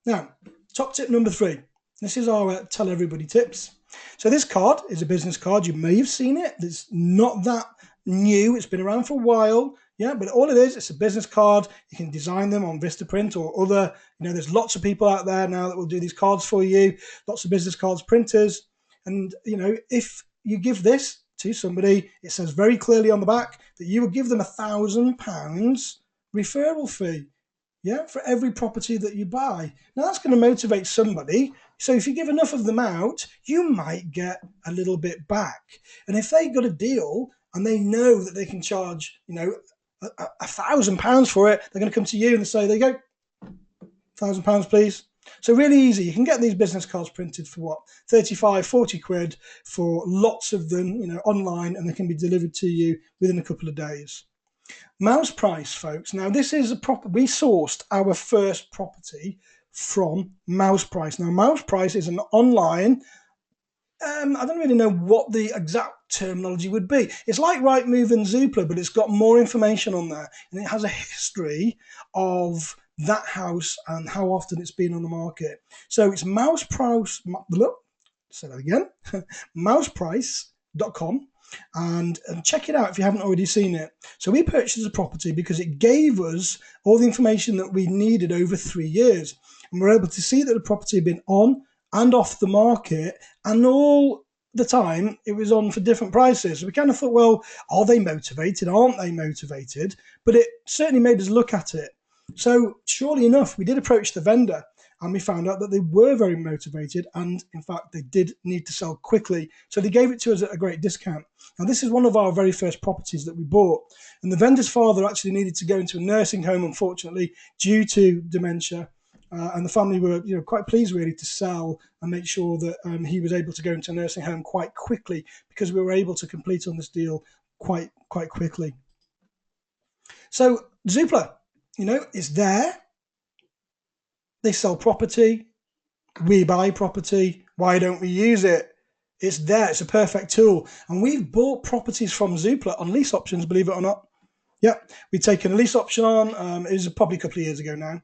Now, top tip number 3. This is our tell everybody tips. So this card is a business card. You may have seen it. It's not that new. It's been around for a while. Yeah, but all it is, it's a business card. You can design them on Vistaprint or other, you know, there's lots of people out there now that will do these cards for you. Lots of business cards printers. And, you know, if you give this to somebody, it says very clearly on the back that you will give them £1,000 referral fee. Yeah, for every property that you buy. Now that's going to motivate somebody. So if you give enough of them out, you might get a little bit back. And if they got a deal and they know that they can charge, you know, £1,000 for it, they're going to come to you and say, there you go, £1,000 please. So really easy. You can get these business cards printed for what, 35, 40 quid for lots of them, you know, online, and they can be delivered to you within a couple of days. MousePrice, folks. Now, this is we sourced our first property from MousePrice. Now, MousePrice is an online, I don't really know what the exact terminology would be. It's like Rightmove and Zoopla, but it's got more information on there. And it has a history of that house and how often it's been on the market. So it's MousePrice, say that again, mouseprice.com. And check it out if you haven't already seen it. So we purchased a property because it gave us all the information that we needed over 3 years. And we're able to see that the property had been on and off the market, and all the time it was on for different prices. So we kind of thought, well, are they motivated? Aren't they motivated? But it certainly made us look at it. So surely enough, we did approach the vendor, and we found out that they were very motivated, and in fact, they did need to sell quickly. So they gave it to us at a great discount. Now, this is one of our very first properties that we bought. And the vendor's father actually needed to go into a nursing home, unfortunately, due to dementia. And the family were, you know, quite pleased really to sell and make sure that he was able to go into a nursing home quite quickly, because we were able to complete on this deal quite quickly. So ZOOPLA, you know, is there. They sell property. We buy property. Why don't we use it? It's there. It's a perfect tool. And we've bought properties from ZOOPLA on lease options, believe it or not. Yeah, we've taken a lease option on. It was probably a couple of years ago now.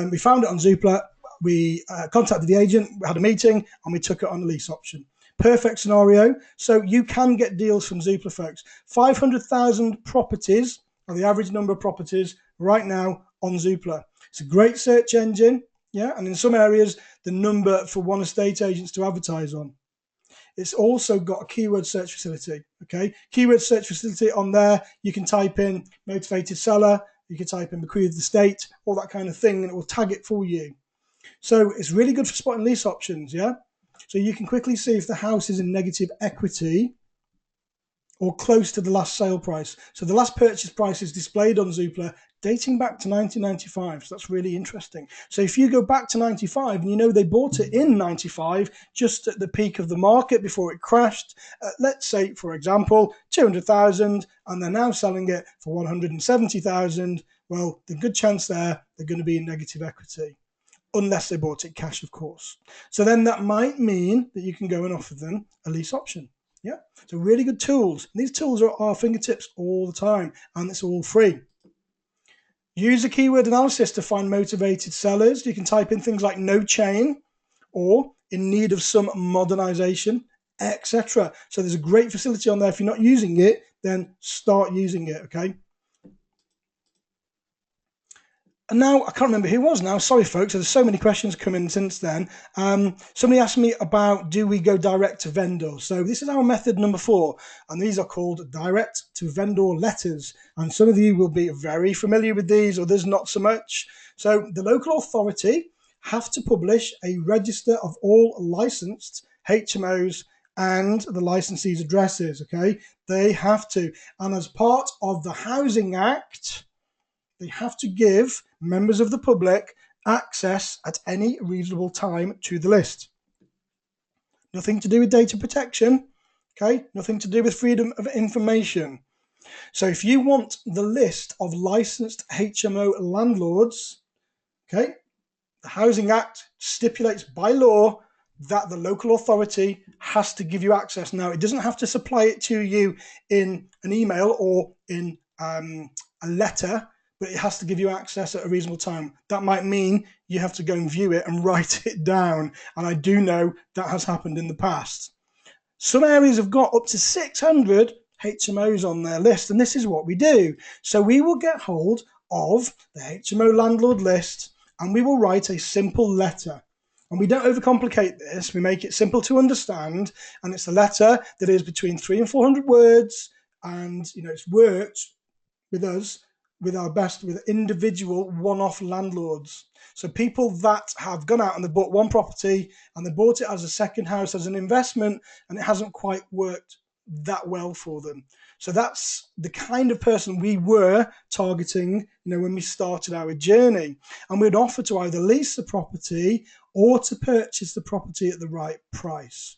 We found it on ZOOPLA. We contacted the agent, we had a meeting, and we took it on a lease option. Perfect scenario. So you can get deals from ZOOPLA, folks. 500,000 properties are the average number of properties right now on ZOOPLA. It's a great search engine. Yeah, and in some areas, the number for one estate agents to advertise on. It's also got a keyword search facility. Okay, keyword search facility on there. You can type in motivated seller. You can type in bequeathed estate, all that kind of thing, and it will tag it for you. So it's really good for spotting lease options. Yeah, so you can quickly see if the house is in negative equity or close to the last sale price. So the last purchase price is displayed on ZOOPLA dating back to 1995. So that's really interesting. So if you go back to 95 and you know they bought it in 95, just at the peak of the market before it crashed, let's say, for example, 200,000, and they're now selling it for 170,000, well, the good chance there they're going to be in negative equity. unless they bought it cash, of course. So then that might mean that you can go and offer them a lease option. Yeah, so really good tools. These tools are at our fingertips all the time, and it's all free. Use the keyword analysis to find motivated sellers. You can type in things like no chain or in need of some modernization, etc. So there's a great facility on there. If you're not using it, then start using it, okay? And now, I can't remember who it was now. Sorry, folks. There's so many questions come in since then. Somebody asked me about, do we go direct to vendor? So this is our method number 4. And these are called direct to vendor letters. And some of you will be very familiar with these, others not so much. So the local authority have to publish a register of all licensed HMOs and the licensees' addresses, okay? They have to. And as part of the Housing Act, they have to give members of the public access at any reasonable time to the list. Nothing to do with data protection, okay? Nothing to do with freedom of information. So if you want the list of licensed HMO landlords, okay, the Housing Act stipulates by law that the local authority has to give you access. Now, it doesn't have to supply it to you in an email or in a letter, but it has to give you access at a reasonable time. That might mean you have to go and view it and write it down. And I do know that has happened in the past. Some areas have got up to 600 HMOs on their list, and this is what we do. So we will get hold of the HMO landlord list, and we will write a simple letter. And we don't overcomplicate this. We make it simple to understand, and it's a letter that is between 300 and 400 words, and it's worked with us with individual one-off landlords. So people that have gone out and they bought one property and they bought it as a second house, as an investment, and it hasn't quite worked that well for them. So that's the kind of person we were targeting, when we started our journey. And we'd offer to either lease the property or to purchase the property at the right price.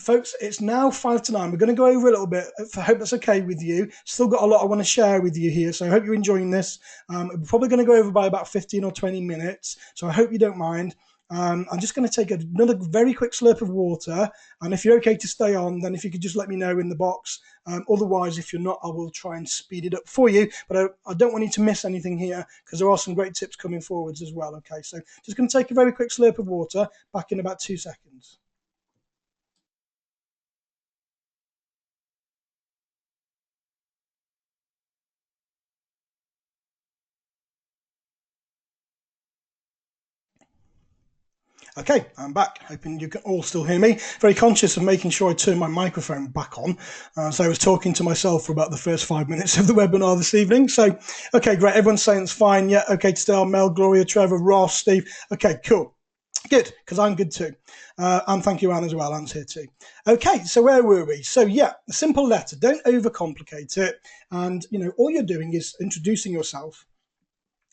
Folks, it's now 5 to 9. We're going to go over a little bit. I hope that's okay with you. Still got a lot I want to share with you here, so I hope you're enjoying this. We're probably going to go over by about 15 or 20 minutes, so I hope you don't mind. I'm just going to take another very quick slurp of water, and if you're okay to stay on, then if you could just let me know in the box. Otherwise, if you're not, I will try and speed it up for you, but I don't want you to miss anything here because there are some great tips coming forwards as well. Okay, so just going to take a very quick slurp of water, back in about 2 seconds. Okay, I'm back. Hoping you can all still hear me. Very conscious of making sure I turn my microphone back on. So I was talking to myself for about the first 5 minutes of the webinar this evening. So, okay, great. Everyone's saying it's fine. Yeah, okay to stay on. Mel, Gloria, Trevor, Ross, Steve. Okay, cool. Good, because I'm good too. And thank you, Anne, as well. Anne's here too. Okay, so where were we? So yeah, a simple letter. Don't overcomplicate it. And, all you're doing is introducing yourself.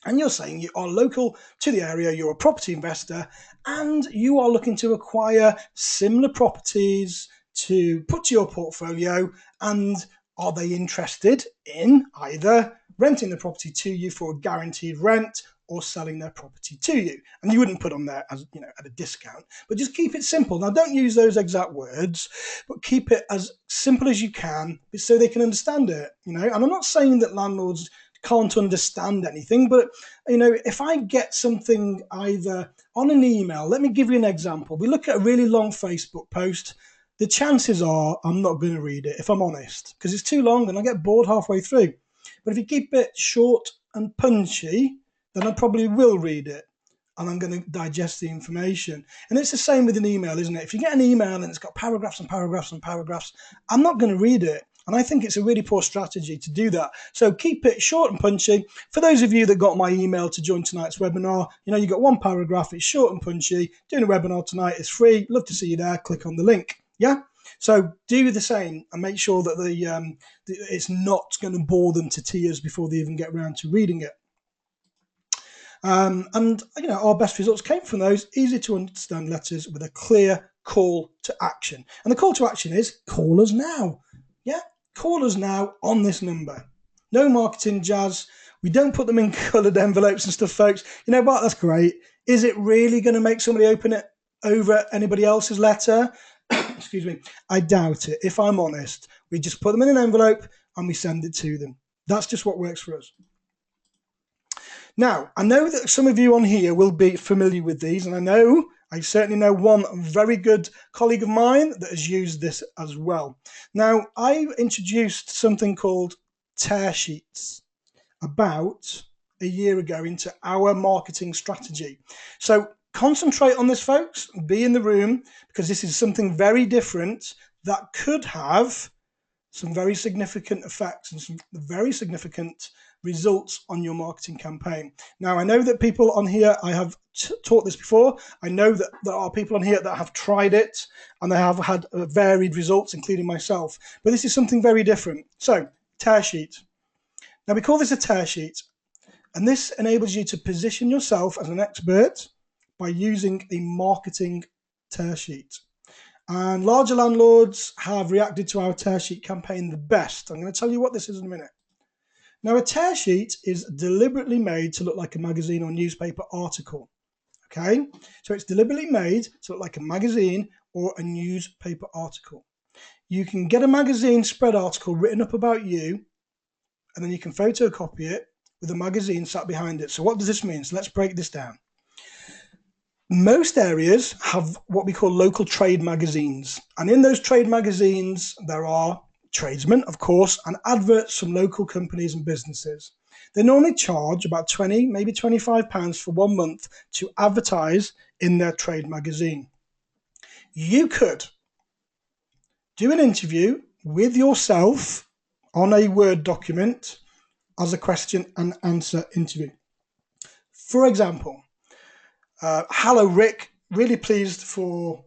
And you're saying you are local to the area, you're a property investor, and you are looking to acquire similar properties to put to your portfolio. And are they interested in either renting the property to you for a guaranteed rent or selling their property to you? And you wouldn't put on there as at a discount, but just keep it simple. Now, don't use those exact words, but keep it as simple as you can so they can understand it. And I'm not saying that landlords can't understand anything, but if I get something either on an email, let me give you an example. We look at a really long Facebook post. The chances are I'm not going to read it, if I'm honest, because it's too long and I get bored halfway through. But if you keep it short and punchy, then I probably will read it and I'm going to digest the information. And it's the same with an email, isn't it? If you get an email and it's got paragraphs and paragraphs and paragraphs, I'm not going to read it. And I think it's a really poor strategy to do that. So keep it short and punchy. For those of you that got my email to join tonight's webinar, you got one paragraph, it's short and punchy. Doing a webinar tonight is free. Love to see you there. Click on the link. Yeah? So do the same and make sure that it's not going to bore them to tears before they even get around to reading it. And our best results came from those easy to understand letters with a clear call to action. And the call to action is call us now. Yeah? Call us now on this number. No marketing jazz. We don't put them in coloured envelopes and stuff, folks. You know what? That's great. Is it really going to make somebody open it over anybody else's letter? Excuse me. I doubt it. If I'm honest, we just put them in an envelope and we send it to them. That's just what works for us. Now, I know that some of you on here will be familiar with these, and I certainly know one very good colleague of mine that has used this as well. Now, I introduced something called tear sheets about a year ago into our marketing strategy. So concentrate on this, folks. Be in the room, because this is something very different that could have some very significant effects and some very significant results on your marketing campaign. Now, I know that people on here, I have taught this before. I know that there are people on here that have tried it and they have had varied results, including myself. But this is something very different. So, tear sheet. Now, we call this a tear sheet, and this enables you to position yourself as an expert by using a marketing tear sheet. And larger landlords have reacted to our tear sheet campaign the best. I'm going to tell you what this is in a minute. Now, a tear sheet is deliberately made to look like a magazine or newspaper article. Okay, so it's deliberately made to look like a magazine or a newspaper article. You can get a magazine spread article written up about you, and then you can photocopy it with a magazine sat behind it. So what does this mean? So let's break this down. Most areas have what we call local trade magazines. And in those trade magazines, there are tradesmen, of course, and adverts from local companies and businesses. They normally charge about 20, maybe £25 for 1 month to advertise in their trade magazine. You could do an interview with yourself on a Word document as a question and answer interview. For example, hello, Rick. Really pleased to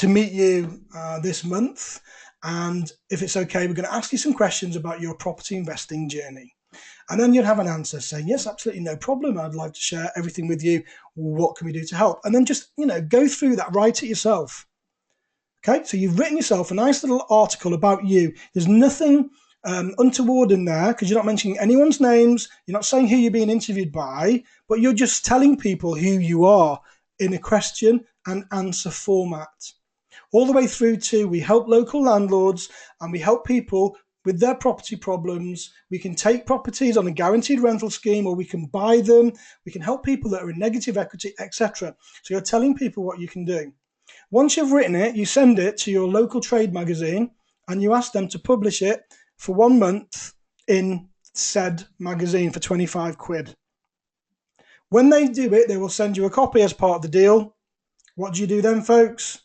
meet you this month. And if it's okay, we're going to ask you some questions about your property investing journey. And then you'd have an answer saying, yes, absolutely no problem. I'd like to share everything with you. What can we do to help? And then just, go through that, write it yourself. Okay, so you've written yourself a nice little article about you. There's nothing untoward in there, because you're not mentioning anyone's names. You're not saying who you're being interviewed by, but you're just telling people who you are in a question and answer format. All the way through to, we help local landlords and we help people with their property problems. We can take properties on a guaranteed rental scheme, or we can buy them. We can help people that are in negative equity, etc. So you're telling people what you can do. Once you've written it, you send it to your local trade magazine and you ask them to publish it for 1 month in said magazine for 25 quid. When they do it, they will send you a copy as part of the deal. What do you do then, folks?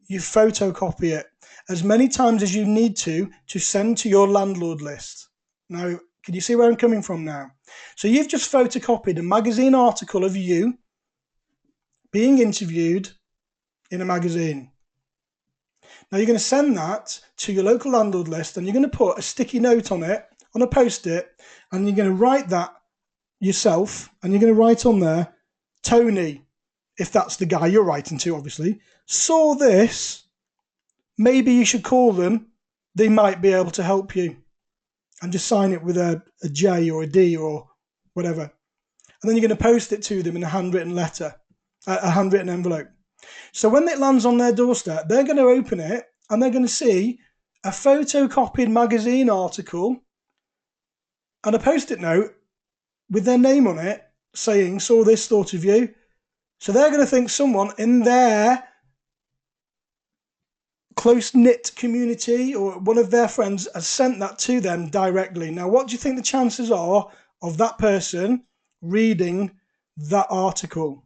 You photocopy it as many times as you need to send to your landlord list. Now, can you see where I'm coming from now? So you've just photocopied a magazine article of you being interviewed in a magazine. Now, you're going to send that to your local landlord list, and you're going to put a sticky note on it, on a post-it, and you're going to write that yourself, and you're going to write on there, Tony, if that's the guy you're writing to, obviously, saw this, maybe you should call them, they might be able to help you. And just sign it with a J or a D or whatever. And then you're going to post it to them in a handwritten letter, a handwritten envelope. So when it lands on their doorstep, they're going to open it and they're going to see a photocopied magazine article and a post-it note with their name on it saying, saw this, thought of you. So they're going to think someone in their close-knit community or one of their friends has sent that to them directly. Now, what do you think the chances are of that person reading that article?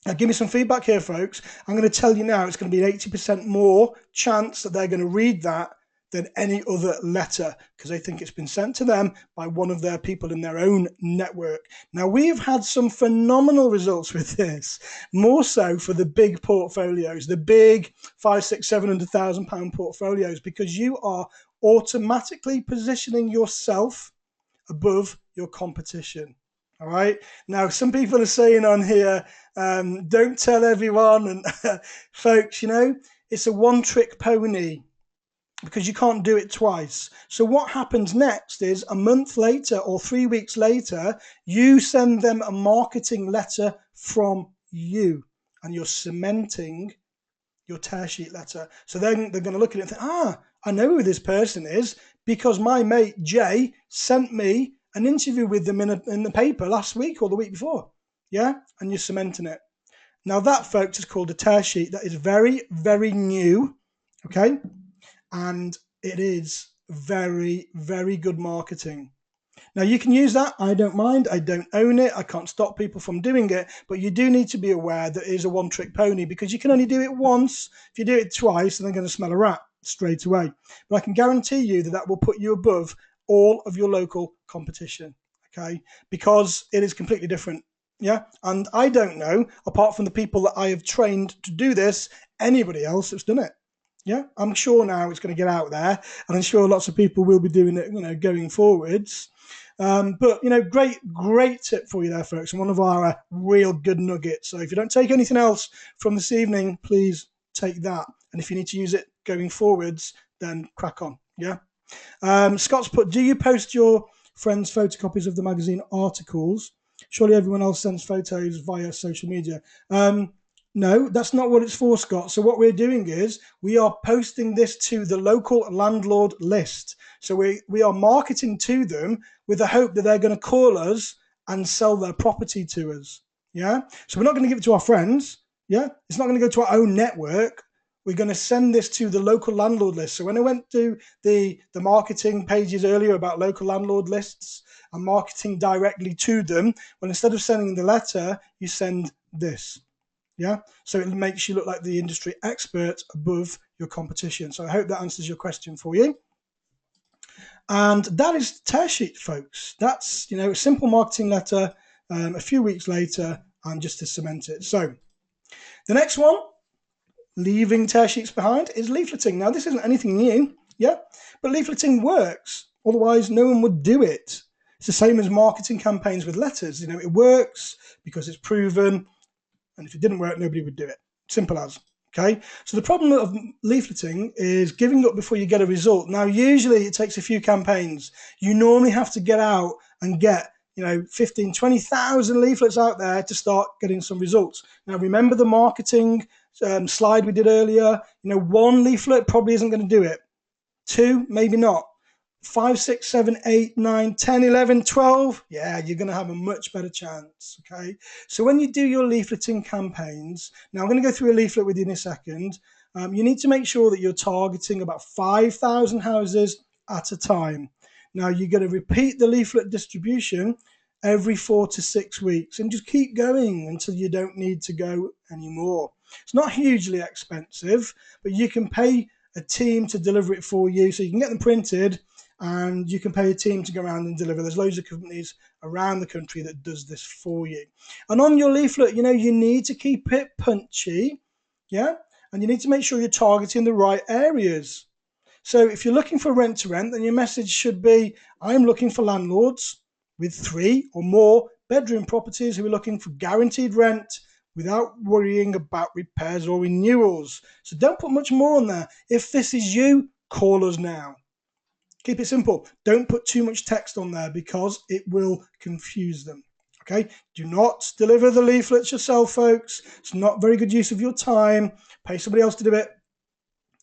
Now, give me some feedback here, folks. I'm going to tell you now, it's going to be an 80% more chance that they're going to read that than any other letter, because they think it's been sent to them by one of their people in their own network. Now, we've had some phenomenal results with this, more so for the big portfolios, the big £500,000, £600,000, £700,000 portfolios, because you are automatically positioning yourself above your competition. All right. Now, some people are saying on here, don't tell everyone. And folks, it's a one-trick pony. because you can't do it twice. So what happens next is a month later or 3 weeks later, you send them a marketing letter from you, and you're cementing your tear sheet letter. So then they're going to look at it and think, I know who this person is because my mate Jay sent me an interview with them in the paper last week or the week before. Yeah, and you're cementing it. Now that, folks, is called a tear sheet. That is very, very new. Okay. And it is very, very good marketing. Now, you can use that. I don't mind. I don't own it. I can't stop people from doing it. But you do need to be aware that it is a one-trick pony, because you can only do it once. If you do it twice, then they're going to smell a rat straight away. But I can guarantee you that that will put you above all of your local competition, okay? Because it is completely different. Yeah, and I don't know, apart from the people that I have trained to do this, anybody else that's done it. Yeah, I'm sure now it's going to get out there, and I'm sure lots of people will be doing it, going forwards. But, great tip for you there, folks, and one of our real good nuggets. So if you don't take anything else from this evening, please take that. And if you need to use it going forwards, then crack on. Yeah. Scott's put, do you post your friends' photocopies of the magazine articles? Surely everyone else sends photos via social media. No, that's not what it's for, Scott. So what we're doing is we are posting this to the local landlord list. So we are marketing to them with the hope that they're going to call us and sell their property to us. Yeah. So we're not going to give it to our friends. Yeah. It's not going to go to our own network. We're going to send this to the local landlord list. So when I went to the marketing pages earlier about local landlord lists and marketing directly to them, well, instead of sending the letter, you send this. Yeah, so it makes you look like the industry expert above your competition. So I hope that answers your question for you. And that is the tear sheet, folks. That's, a simple marketing letter a few weeks later, and just to cement it. So the next one, leaving tear sheets behind, is leafleting. Now, this isn't anything new, yeah, but leafleting works. Otherwise, no one would do it. It's the same as marketing campaigns with letters. It works because it's proven. And if it didn't work, nobody would do it. Simple as. Okay. So the problem of leafleting is giving up before you get a result. Now, usually it takes a few campaigns. You normally have to get out and get, 15, 20,000 leaflets out there to start getting some results. Now, remember the marketing slide we did earlier? One leaflet probably isn't going to do it. Two, maybe not. 5, 6, 7, 8, 9, 10, 11, 12, yeah, you're going to have a much better chance, okay? So when you do your leafleting campaigns, now I'm going to go through a leaflet with you in a second. You need to make sure that you're targeting about 5,000 houses at a time. Now, you're going to repeat the leaflet distribution every 4 to 6 weeks and just keep going until you don't need to go anymore. It's not hugely expensive, but you can pay a team to deliver it for you, so you can get them printed, and you can pay a team to go around and deliver. There's loads of companies around the country that does this for you. And on your leaflet, you need to keep it punchy, yeah? And you need to make sure you're targeting the right areas. So if you're looking for rent to rent, then your message should be, I'm looking for landlords with 3 or more bedroom properties who are looking for guaranteed rent without worrying about repairs or renewals. So don't put much more on there. If this is you, call us now. Keep it simple. Don't put too much text on there because it will confuse them. Okay? Do not deliver the leaflets yourself, folks. It's not very good use of your time. Pay somebody else to do it.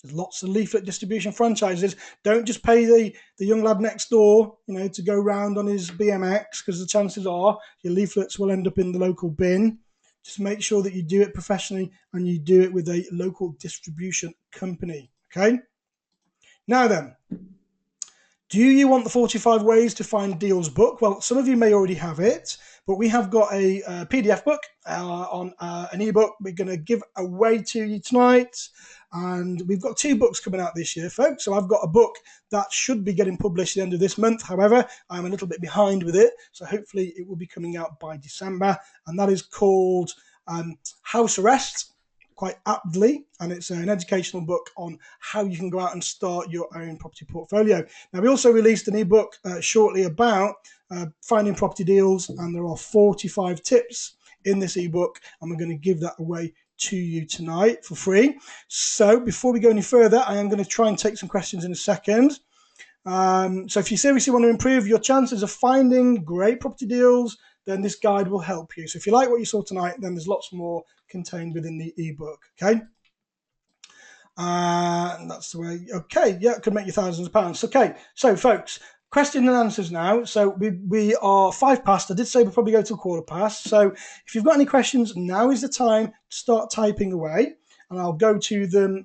There's lots of leaflet distribution franchises. Don't just pay the young lad next door, to go round on his BMX, because the chances are your leaflets will end up in the local bin. Just make sure that you do it professionally and you do it with a local distribution company. Okay? Now then, do you want the 45 ways to find deals book? Well, some of you may already have it, but we have got a PDF book on an ebook we're going to give away to you tonight. And we've got 2 books coming out this year, folks. So I've got a book that should be getting published at the end of this month. However, I'm a little bit behind with it. So hopefully it will be coming out by December. And that is called House Arrest, quite aptly, and it's an educational book on how you can go out and start your own property portfolio. Now, we also released an ebook shortly about finding property deals, and there are 45 tips in this ebook, and we're going to give that away to you tonight for free. So before we go any further, I am going to try and take some questions in a second. So if you seriously want to improve your chances of finding great property deals, then this guide will help you. So if you like what you saw tonight, then there's lots more contained within the ebook. Okay. And that's the way. Okay, yeah, it could make you thousands of pounds. Okay, so folks, question and answers now. So we are 5 past. I did say we'll probably go to 1/4 past. So if you've got any questions, now is the time to start typing away, and I'll go to them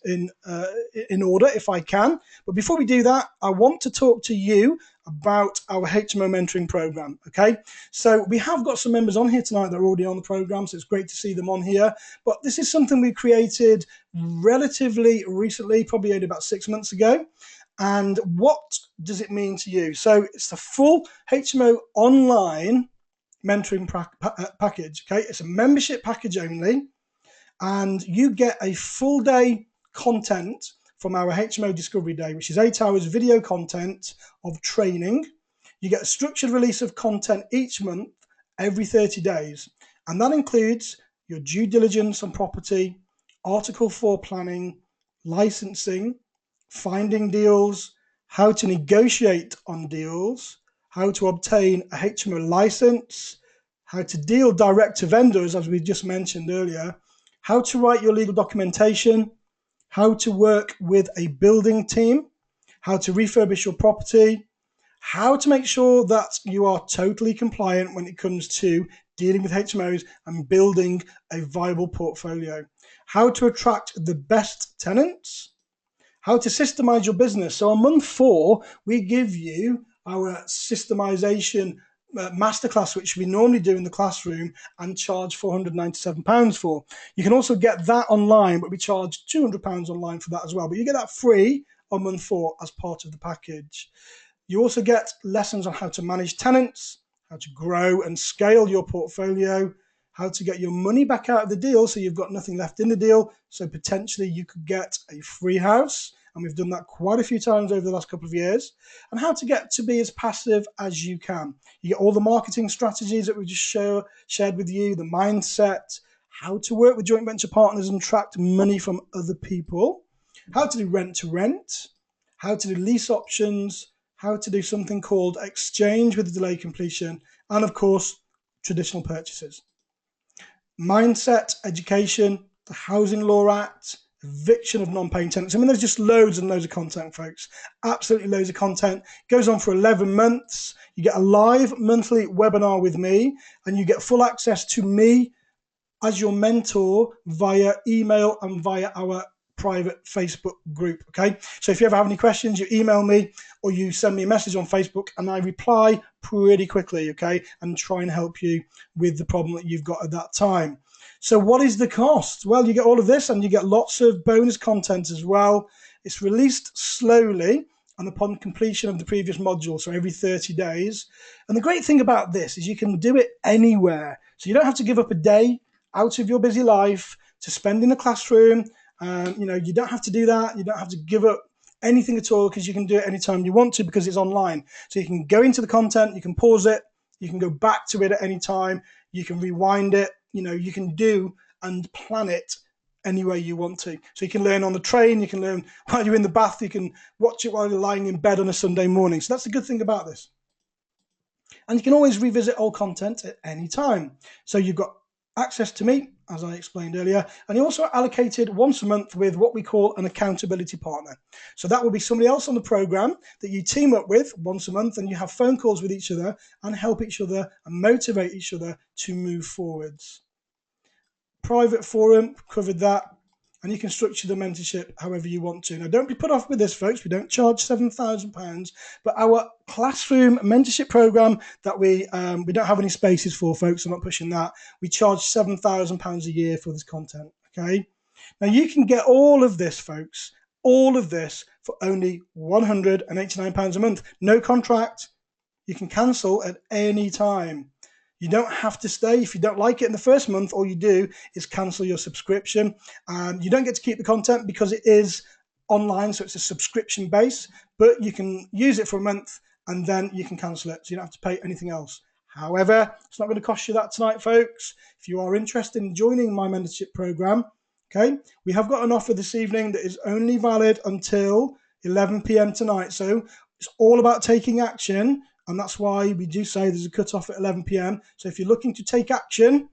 in order if I can. But before we do that, I want to talk to you about our HMO mentoring program. Okay, so we have got some members on here tonight that are already on the program, so it's great to see them on here. But this is something we created relatively recently, probably only about 6 months ago. And what does it mean to you? So it's the full HMO online mentoring package. Okay, it's a membership package only, and you get a full day content from our HMO Discovery Day, which is 8 hours video content of training. You get a structured release of content each month, every 30 days. And that includes your due diligence on property, Article 4 planning, licensing, finding deals, how to negotiate on deals, how to obtain a HMO license, how to deal direct to vendors, as we just mentioned earlier, how to write your legal documentation, how to work with a building team, how to refurbish your property, how to make sure that you are totally compliant when it comes to dealing with HMOs and building a viable portfolio, how to attract the best tenants, how to systemize your business. So on month 4, we give you our systemization masterclass, which we normally do in the classroom and charge £497 for. You can also get that online, but we charge £200 online for that as well. But you get that free on month 4 as part of the package. You also get lessons on how to manage tenants, how to grow and scale your portfolio, how to get your money back out of the deal so you've got nothing left in the deal, so potentially you could get a free house, and we've done that quite a few times over the last couple of years, and how to get to be as passive as you can. You get all the marketing strategies that we just shared with you, the mindset, how to work with joint venture partners and attract money from other people, how to do rent to rent, how to do lease options, how to do something called exchange with delay completion, and of course, traditional purchases. Mindset, education, the Housing Law Act, eviction of non-paying tenants. I mean, there's just loads and loads of content, folks. Absolutely loads of content. It goes on for 11 months. You get a live monthly webinar with me, and you get full access to me as your mentor via email and via our private Facebook group. Okay, so if you ever have any questions, you email me or you send me a message on Facebook, and I reply pretty quickly. Okay, and try and help you with the problem that you've got at that time. So what is the cost? Well, you get all of this, and you get lots of bonus content as well. It's released slowly and upon completion of the previous module, so every 30 days. And the great thing about this is you can do it anywhere. So you don't have to give up a day out of your busy life to spend in the classroom. You don't have to do that. You don't have to give up anything at all, because you can do it anytime you want to, because it's online. So you can go into the content, you can pause it, you can go back to it at any time, you can rewind it, you can do and plan it any way you want to. So you can learn on the train, you can learn while you're in the bath, you can watch it while you're lying in bed on a Sunday morning. So that's the good thing about this. And you can always revisit old content at any time. So you've got access to me, as I explained earlier, and you're also allocated once a month with what we call an accountability partner. So that will be somebody else on the program that you team up with once a month, and you have phone calls with each other and help each other and motivate each other to move forwards. Private forum, covered that, and you can structure the mentorship however you want to. Now, don't be put off with this, folks. We don't charge £7,000, but our classroom mentorship program that we don't have any spaces for, folks. I'm not pushing that. We charge £7,000 a year for this content. Okay. Now you can get all of this, folks, all of this for only £189 a month. No contract. You can cancel at any time. You don't have to stay. If you don't like it in the first month, all you do is cancel your subscription. You don't get to keep the content because it is online, so it's a subscription base, but you can use it for a month and then you can cancel it. So you don't have to pay anything else. However, it's not going to cost you that tonight, folks. If you are interested in joining my mentorship program, okay, we have got an offer this evening that is only valid until 11 p.m. tonight. So it's all about taking action, and that's why we do say there's a cut-off at 11 p.m. So if you're looking to take action,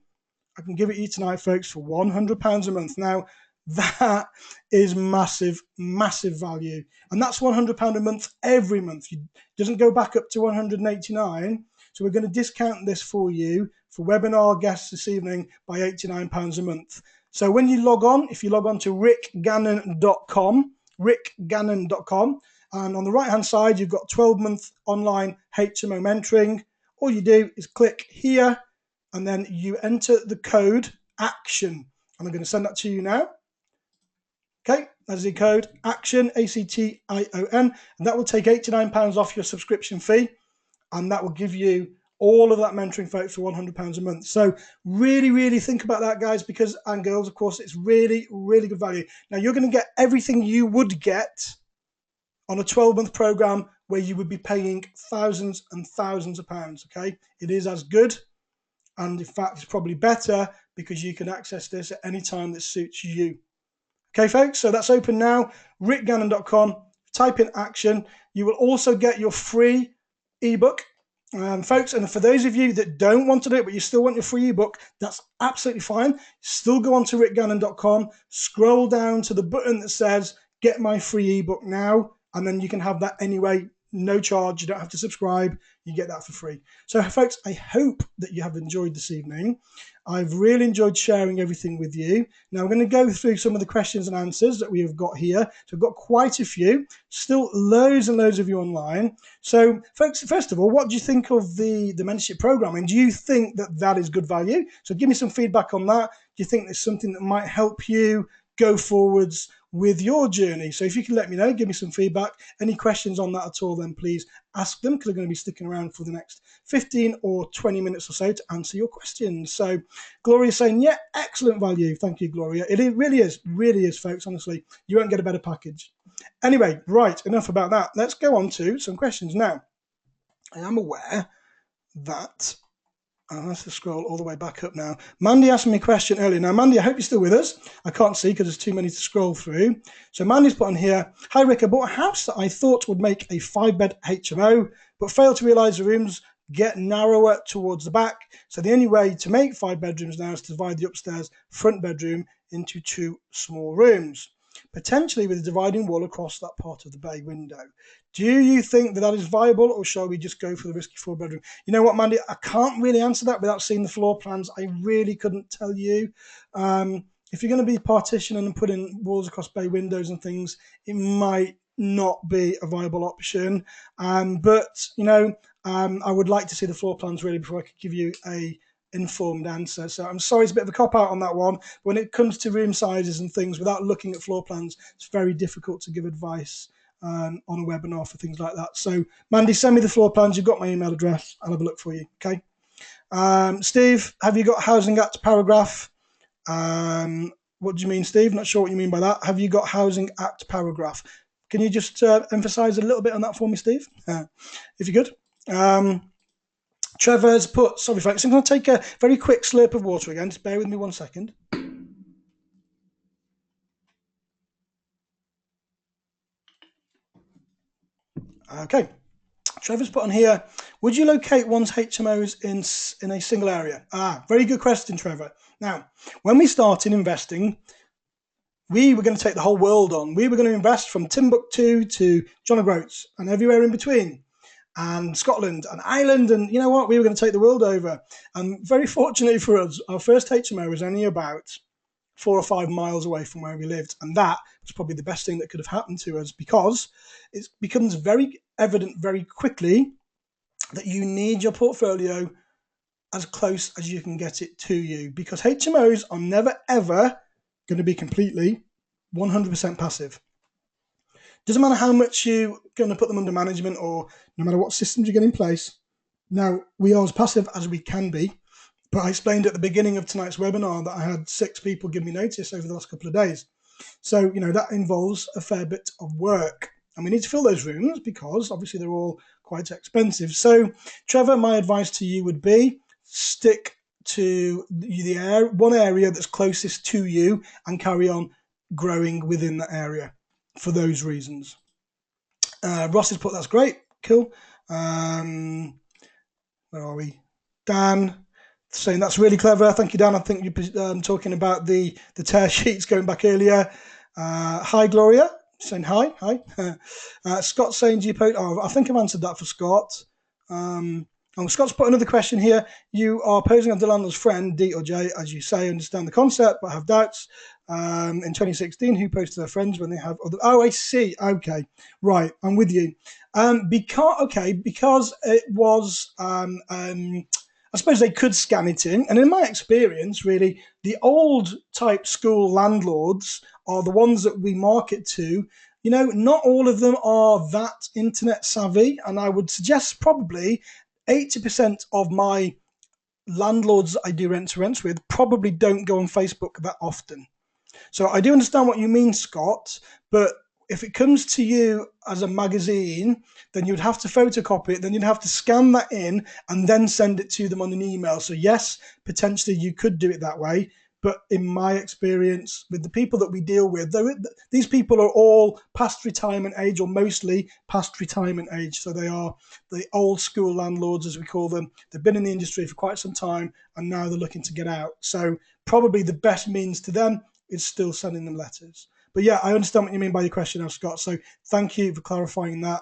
I can give it you tonight, folks, for £100 a month. Now, that is massive, massive value. And that's £100 a month every month. It doesn't go back up to £189. So we're going to discount this for you for webinar guests this evening by £89 a month. So when you log on, if you log on to rickgannon.com, rickgannon.com, and on the right-hand side, you've got 12-month online HMO mentoring. All you do is click here, and then you enter the code ACTION. And I'm going to send that to you now. Okay, that's the code ACTION, ACTION, and that will take £89 off your subscription fee, and that will give you all of that mentoring, folks, for £100 a month. So really, really think about that, guys, because, and girls, of course, it's really, really good value. Now, you're going to get everything you would get on a 12-month program where you would be paying thousands and thousands of pounds, okay? It is as good, and in fact, it's probably better because you can access this at any time that suits you. Okay, folks, so that's open now, rickgannon.com, type in ACTION. You will also get your free ebook, folks, and for those of you that don't want to do it, but you still want your free ebook, that's absolutely fine. Still go on to rickgannon.com, scroll down to the button that says, get my free ebook now, and then you can have that anyway, no charge. You don't have to subscribe. You get that for free. So, folks, I hope that you have enjoyed this evening. I've really enjoyed sharing everything with you. Now, we're going to go through some of the questions and answers that we have got here. So, we've got quite a few, still loads and loads of you online. So, folks, first of all, what do you think of the mentorship program? And do you think that that is good value? So, give me some feedback on that. Do you think there's something that might help you go forwards with your journey? So if you can let me know, give me some feedback. Any questions on that at all, then please ask them, because I'm going to be sticking around for the next 15 or 20 minutes or so to answer your questions. So Gloria's saying, yeah, excellent value. Thank you, Gloria. It really is, folks. Honestly, you won't get a better package. Anyway, right, enough about that. Let's go on to some questions now. I am aware that I'll have to scroll all the way back up now. Mandy asked me a question earlier. Now, Mandy, I hope you're still with us. I can't see because there's too many to scroll through. So Mandy's put on here, hi, Rick, I bought a house that I thought would make a 5-bed HMO, but failed to realise the rooms get narrower towards the back. So the only way to make 5 bedrooms now is to divide the upstairs front bedroom into 2 small rooms, potentially with a dividing wall across that part of the bay window. Do you think that that is viable, or shall we just go for the risky 4-bedroom? You know what, Mandy, I can't really answer that without seeing the floor plans. I really couldn't tell you. If you're going to be partitioning and putting walls across bay windows and things, it might not be a viable option. But, you know, I would like to see the floor plans really before I could give you a informed answer. So I'm sorry, it's a bit of a cop-out on that one. When it comes to room sizes and things, without looking at floor plans, it's very difficult to give advice on a webinar for things like that. So Mandy, send me the floor plans. You've got my email address. I'll have a look for you. Okay. Steve, have you got Housing Act paragraph? What do you mean, Steve? Not sure what you mean by that. Have you got Housing Act paragraph? Can you just emphasize a little bit on that for me, Steve? If you could. Trevor's put, sorry folks, I'm going to take a very quick slurp of water again. Just bear with me 1 second. Okay. Trevor's put on here, would you locate one's HMOs in a single area? Very good question, Trevor. Now, when we started investing, we were going to take the whole world on. We were going to invest from Timbuktu to John O'Groats and everywhere in between, and Scotland and Ireland, and you know what? We were going to take the world over. And very fortunately for us, our first HMO was only about 4 or 5 miles away from where we lived, and that was probably the best thing that could have happened to us, because it becomes very evident very quickly that you need your portfolio as close as you can get it to you, because HMOs are never ever going to be completely 100% passive. Doesn't matter how much you're going to put them under management, or no matter what systems you get in place. Now, we are as passive as we can be, but I explained at the beginning of tonight's webinar that I had 6 people give me notice over the last couple of days. So, you know, that involves a fair bit of work. And we need to fill those rooms because obviously they're all quite expensive. So, Trevor, my advice to you would be stick to one area that's closest to you and carry on growing within that area for those reasons. Ross has put, that's great, cool. Where are we? Dan saying that's really clever. Thank you, Dan. I think you're talking about the tear sheets going back earlier. Hi, Gloria. Saying hi. Scott saying, do you post? Oh, I think I've answered that for Scott. Scott's put another question here. You are posing as the landlord's friend, D or J, as you say. Understand the concept, but have doubts. In 2016, who posted their friends when they have other? Oh, I see. Okay, right. I'm with you. Because it was. I suppose they could scan it in, and in my experience, really, the old type school landlords are the ones that we market to. You know, not all of them are that internet savvy, and I would suggest probably 80% of my landlords I do rent to rents with probably don't go on Facebook that often. So I do understand what you mean, Scott, but if it comes to you as a magazine, then you'd have to photocopy it, then you'd have to scan that in and then send it to them on an email. So yes, potentially you could do it that way. But in my experience with the people that we deal with, these people are all past retirement age, or mostly past retirement age. So they are the old school landlords, as we call them. They've been in the industry for quite some time, and now they're looking to get out. So probably the best means to them is still sending them letters. But yeah, I understand what you mean by your question now, Scott. So thank you for clarifying that.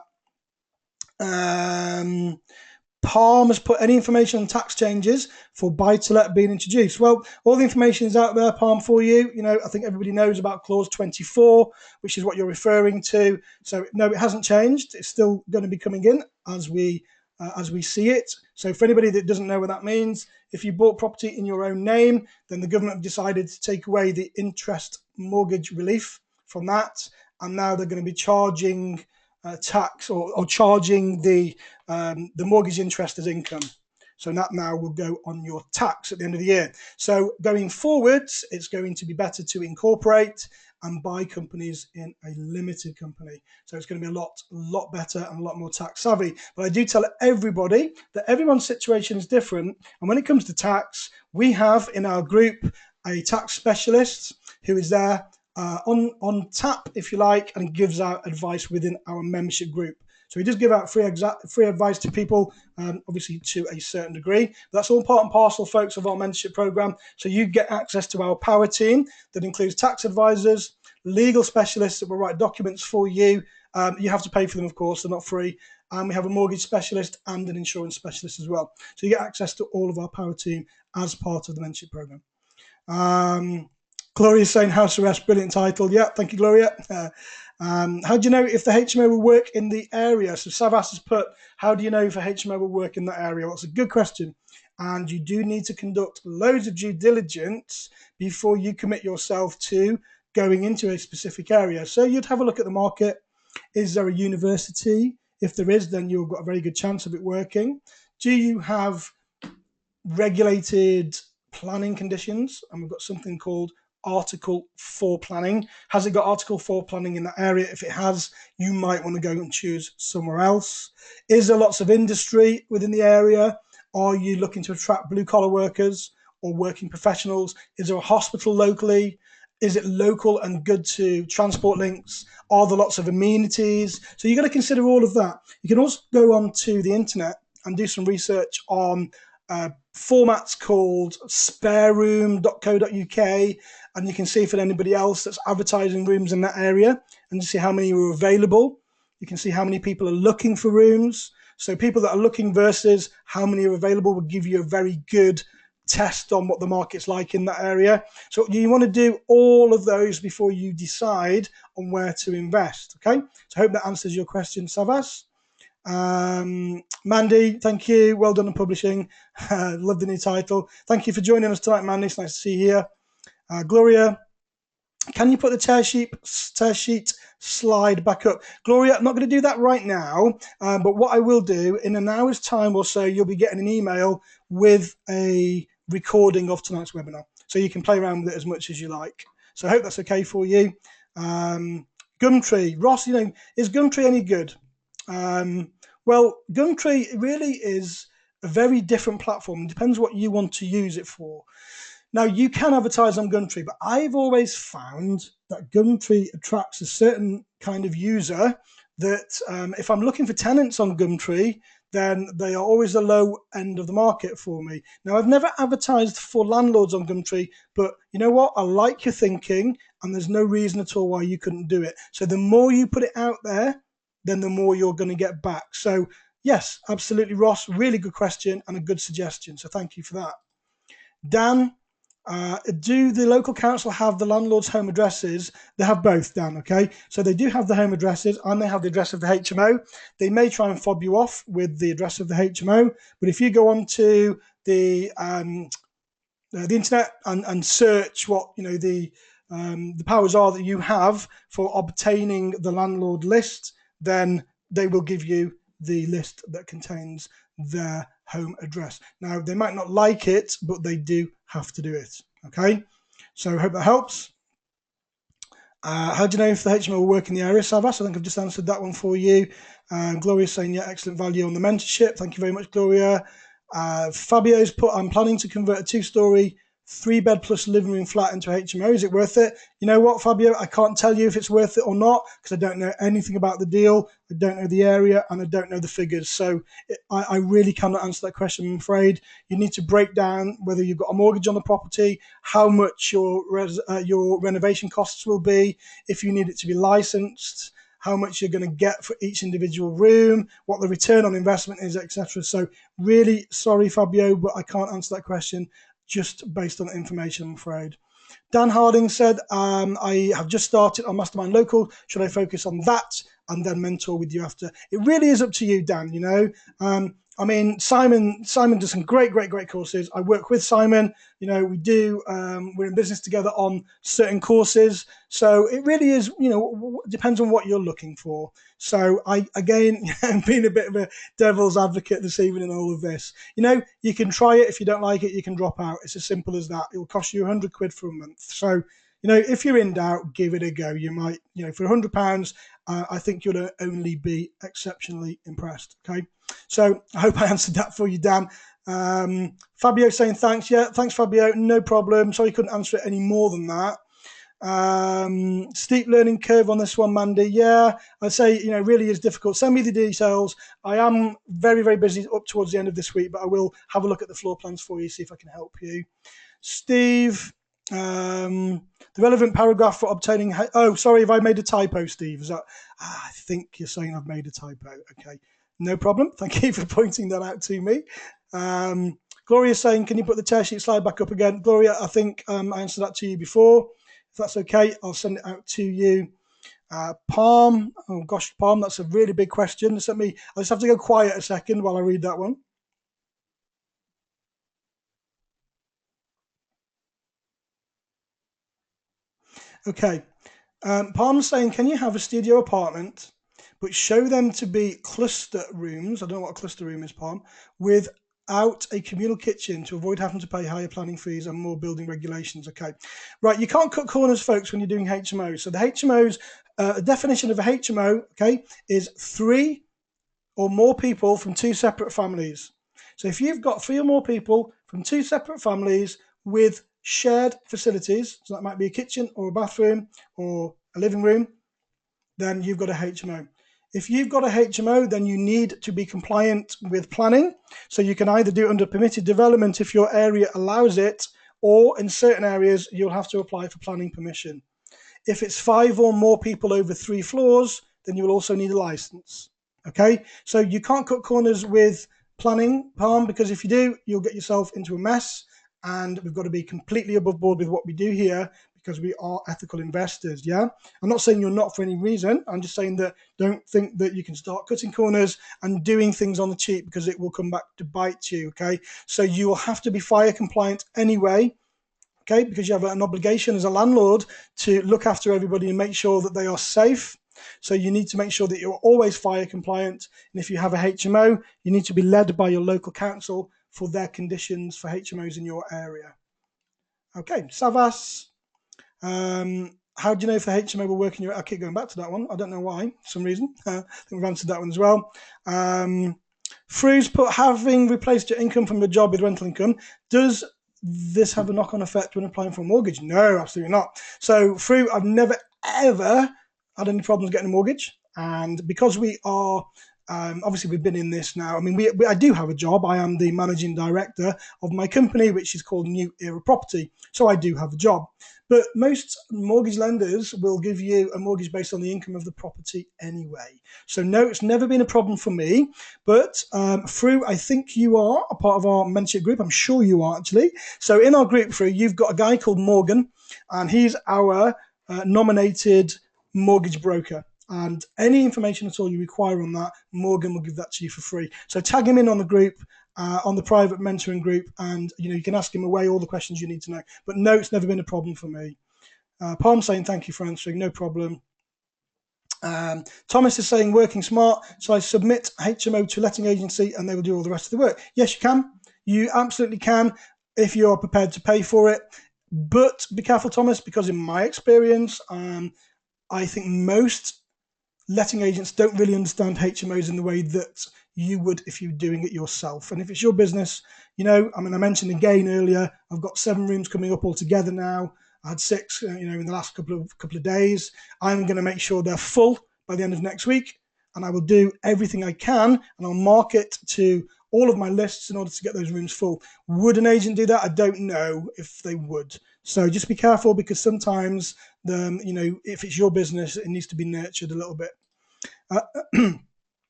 Palm has put any information on tax changes for buy-to-let being introduced. Well, all the information is out there, Palm, for you. You know, I think everybody knows about clause 24, which is what you're referring to. So no, it hasn't changed. It's still going to be coming in as we see it. So for anybody that doesn't know what that means, if you bought property in your own name, then the government have decided to take away the interest mortgage relief from that, and now they're going to be charging tax or charging the mortgage interest as income. So that now will go on your tax at the end of the year. So going forwards, it's going to be better to incorporate and buy companies in a limited company. So it's going to be a lot better and a lot more tax savvy. But I do tell everybody that everyone's situation is different. And when it comes to tax, we have in our group a tax specialist who is there on tap, if you like, and gives out advice within our membership group. So we just give out free advice to people, obviously to a certain degree. But that's all part and parcel, folks, of our mentorship program. So you get access to our power team that includes tax advisors, legal specialists that will write documents for you. You have to pay for them, of course, they're not free. And we have a mortgage specialist and an insurance specialist as well. So you get access to all of our power team as part of the mentorship program. Gloria's saying house arrest, brilliant title. Yeah, thank you, Gloria. How do you know if the HMO will work in the area? So Savas has put, how do you know if a HMO will work in that area? Well, it's a good question. And you do need to conduct loads of due diligence before you commit yourself to going into a specific area. So you'd have a look at the market. Is there a university? If there is, then you've got a very good chance of it working. Do you have regulated planning conditions? And we've got something called Article 4 planning. Has it got Article 4 planning in that area? If it has, you might want to go and choose somewhere else. Is there lots of industry within the area? Are you looking to attract blue-collar workers or working professionals? Is there a hospital locally? Is it local and good to transport links? Are there lots of amenities? So you've got to consider all of that. You can also go onto the internet and do some research on formats called spareroom.co.uk, and you can see if there's anybody else that's advertising rooms in that area, and you see how many are available. You can see how many people are looking for rooms. So people that are looking versus how many are available will give you a very good test on what the market's like in that area. So you want to do all of those before you decide on where to invest. Okay, so I hope that answers your question, Savas. Mandy, thank you. Well done on publishing. Love the new title. Thank you for joining us tonight, Mandy. It's nice to see you here. Gloria, can you put the tear sheet slide back up? Gloria, I'm not going to do that right now, but what I will do in an hour's time or so, you'll be getting an email with a recording of tonight's webinar. So you can play around with it as much as you like. So I hope that's okay for you. Gumtree, Ross, is Gumtree any good? Well, Gumtree really is a very different platform. It depends what you want to use it for. Now, you can advertise on Gumtree, but I've always found that Gumtree attracts a certain kind of user that if I'm looking for tenants on Gumtree, then they are always the low end of the market for me. Now, I've never advertised for landlords on Gumtree, but you know what? I like your thinking, and there's no reason at all why you couldn't do it. So the more you put it out there, then the more you're going to get back. So yes, absolutely, Ross. Really good question and a good suggestion. So thank you for that. Dan, do the local council have the landlord's home addresses? They have both, Dan, okay? So they do have the home addresses and they have the address of the HMO. They may try and fob you off with the address of the HMO, but if you go onto the internet and search what the powers are that you have for obtaining the landlord list, then they will give you the list that contains their home address. Now, they might not like it, but they do have to do it. Okay, so I hope that helps. How do you know if the HMO will work in the area, Savas? I think I've just answered that one for you. Gloria's saying, yeah, excellent value on the mentorship. Thank you very much, Gloria. Fabio's put, I'm planning to convert a 2-story 3-bed plus living room flat into HMO. Is it worth it? You know what, Fabio? I can't tell you if it's worth it or not because I don't know anything about the deal. I don't know the area and I don't know the figures. So I really cannot answer that question, I'm afraid. You need to break down whether you've got a mortgage on the property, how much your renovation costs will be, if you need it to be licensed, how much you're going to get for each individual room, what the return on investment is, etc. So really sorry, Fabio, but I can't answer that question just based on the information, I'm afraid. Dan Harding said, I have just started on Mastermind Local. Should I focus on that and then mentor with you after? It really is up to you, Dan, you know. I mean, Simon does some great courses. I work with Simon. You know, we're in business together on certain courses. So it really is, you know, depends on what you're looking for. So I, again, am being a bit of a devil's advocate this evening in all of this. You know, you can try it. If you don't like it, you can drop out. It's as simple as that. It will cost you £100 for a month. So, you know, if you're in doubt, give it a go. You might, you know, for £100, I think you'll only be exceptionally impressed. Okay. So I hope I answered that for you, Dan. Fabio saying thanks. Yeah, thanks, Fabio. No problem. Sorry, couldn't answer it any more than that. Steep learning curve on this one, Mandy. Yeah, I'd say, you know, really is difficult. Send me the details. I am very busy up towards the end of this week, but I will have a look at the floor plans for you, see if I can help you. Steve, the relevant paragraph for obtaining. Oh, sorry, have I made a typo, Steve? Is that? I think you're saying I've made a typo. Okay, no problem. Thank you for pointing that out to me. Gloria's saying, can you put the tear sheet slide back up again? Gloria, I think I answered that to you before. If that's okay, I'll send it out to you. Palm, oh gosh, Palm, that's a really big question. I just have to go quiet a second while I read that one. Okay. Palm's saying, can you have a studio apartment, but show them to be cluster rooms? I don't know what a cluster room is, Palm, without a communal kitchen to avoid having to pay higher planning fees and more building regulations. Okay. Right. You can't cut corners, folks, when you're doing HMOs. So the HMOs, the definition of a HMO, okay, is 3 or more people from 2 separate families. So if you've got 3 or more people from 2 separate families with shared facilities, so that might be a kitchen or a bathroom or a living room, then you've got a HMO. If you've got a HMO, then you need to be compliant with planning. So you can either do it under permitted development if your area allows it, or in certain areas, you'll have to apply for planning permission. If it's 5 or more people over 3 floors, then you will also need a license. Okay, so you can't cut corners with planning, Palm, because if you do, you'll get yourself into a mess. And we've got to be completely above board with what we do here because we are ethical investors, yeah? I'm not saying you're not for any reason. I'm just saying that don't think that you can start cutting corners and doing things on the cheap because it will come back to bite you, okay? So you will have to be fire compliant anyway, okay? Because you have an obligation as a landlord to look after everybody and make sure that they are safe. So you need to make sure that you're always fire compliant. And if you have a HMO, you need to be led by your local council for their conditions for HMOs in your area. Okay, Savas. How do you know if the HMO will work in your... I keep going back to that one. I don't know why, for some reason. I think we've answered that one as well. Fru's put, having replaced your income from your job with rental income, does this have a knock-on effect when applying for a mortgage? No, absolutely not. So, Fru, I've never, ever had any problems getting a mortgage. And because we are... obviously, we've been in this now. I mean, I do have a job. I am the managing director of my company, which is called New Era Property. So I do have a job. But most mortgage lenders will give you a mortgage based on the income of the property anyway. So no, it's never been a problem for me. But Fru, I think you are a part of our mentorship group. I'm sure you are, actually. So in our group, Fru, you've got a guy called Morgan, and he's our nominated mortgage broker. And any information at all you require on that, Morgan will give that to you for free. So tag him in on the group, on the private mentoring group, and you can ask him away all the questions you need to know. But no, it's never been a problem for me. Palm saying thank you for answering, no problem. Thomas is saying working smart. So I submit HMO to letting agency and they will do all the rest of the work. Yes, you can. You absolutely can if you're prepared to pay for it. But be careful, Thomas, because in my experience, I think most letting agents don't really understand HMOs in the way that you would if you were doing it yourself. And if it's your business, I mentioned again earlier, I've got 7 rooms coming up altogether now. I had 6, in the last couple of days. I'm going to make sure they're full by the end of next week, and I will do everything I can, and I'll market to all of my lists in order to get those rooms full. Would an agent do that? I don't know if they would. So just be careful, because sometimes if it's your business, it needs to be nurtured a little bit.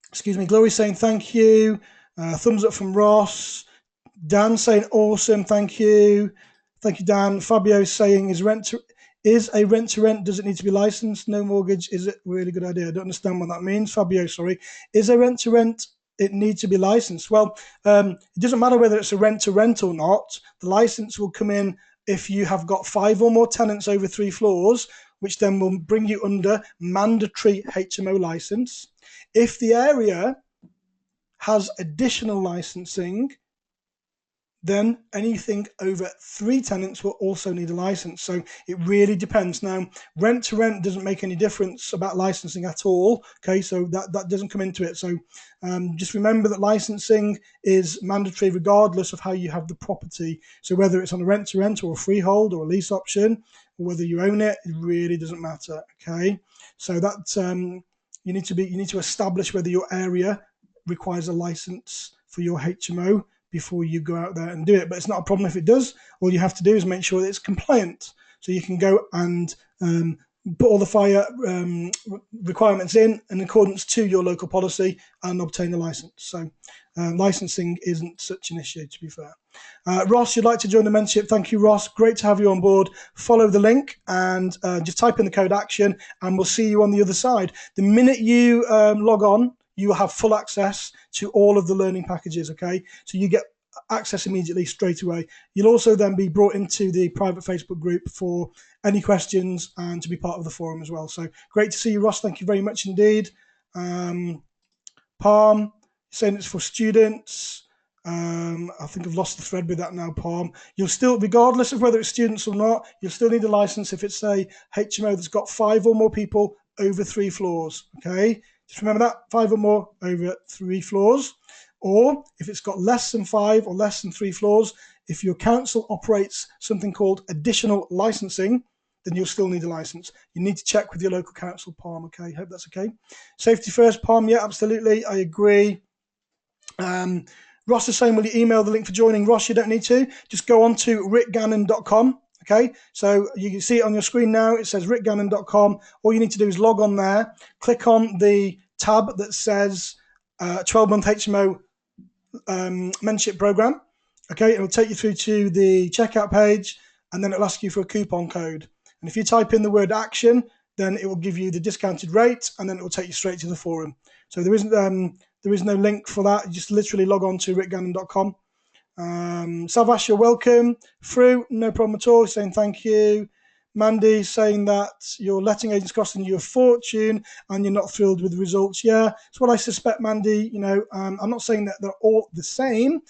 Excuse me. Glory saying thank you. Thumbs up from Ross. Dan saying awesome. Thank you. Thank you, Dan. Fabio saying is a rent to rent, does it need to be licensed? No mortgage. Is it a really good idea? I don't understand what that means. Fabio, sorry. Is a rent to rent, it needs to be licensed? Well, it doesn't matter whether it's a rent to rent or not. The license will come in if you have got 5 or more tenants over 3 floors, which then will bring you under mandatory HMO license. If the area has additional licensing, then anything over 3 tenants will also need a license. So it really depends. Now, rent to rent doesn't make any difference about licensing at all. Okay, so that doesn't come into it. So just remember that licensing is mandatory regardless of how you have the property. So whether it's on a rent to rent or a freehold or a lease option, or whether you own it, it really doesn't matter. Okay, so that you need to establish whether your area requires a license for your HMO before you go out there and do it. But it's not a problem if it does. All you have to do is make sure that it's compliant. So you can go and put all the fire requirements in accordance to your local policy and obtain a license. So licensing isn't such an issue, to be fair. Ross, you'd like to join the mentorship. Thank you, Ross. Great to have you on board. Follow the link and just type in the code ACTION and we'll see you on the other side. The minute you log on, you will have full access to all of the learning packages, okay? So you get access immediately, straight away. You'll also then be brought into the private Facebook group for any questions and to be part of the forum as well. So great to see you, Ross. Thank you very much indeed. Palm, saying it's for students. I think I've lost the thread with that now, Palm. You'll still, regardless of whether it's students or not, you'll still need a license if it's a HMO that's got 5 or more people over 3 floors, okay? Just remember that, 5 or more over 3 floors. Or if it's got less than 5 or less than 3 floors, if your council operates something called additional licensing, then you'll still need a license. You need to check with your local council, Palm, okay? Hope that's okay. Safety first, Palm, yeah, absolutely, I agree. Ross is saying, will you email the link for joining? Ross, you don't need to. Just go on to rickgannon.com. Okay, so you can see it on your screen now. It says rickgannon.com. All you need to do is log on there, click on the tab that says 12-month HMO mentorship program. Okay, it'll take you through to the checkout page, and then it'll ask you for a coupon code. And if you type in the word ACTION, then it will give you the discounted rate, and then it will take you straight to the forum. So there is no link for that. You just literally log on to rickgannon.com. Salvash, you're welcome. Fru, no problem at all, saying thank you. Mandy saying that your letting agent's costing you a fortune and you're not thrilled with the results. Yeah, it's what I suspect, Mandy. I'm not saying that they're all the same.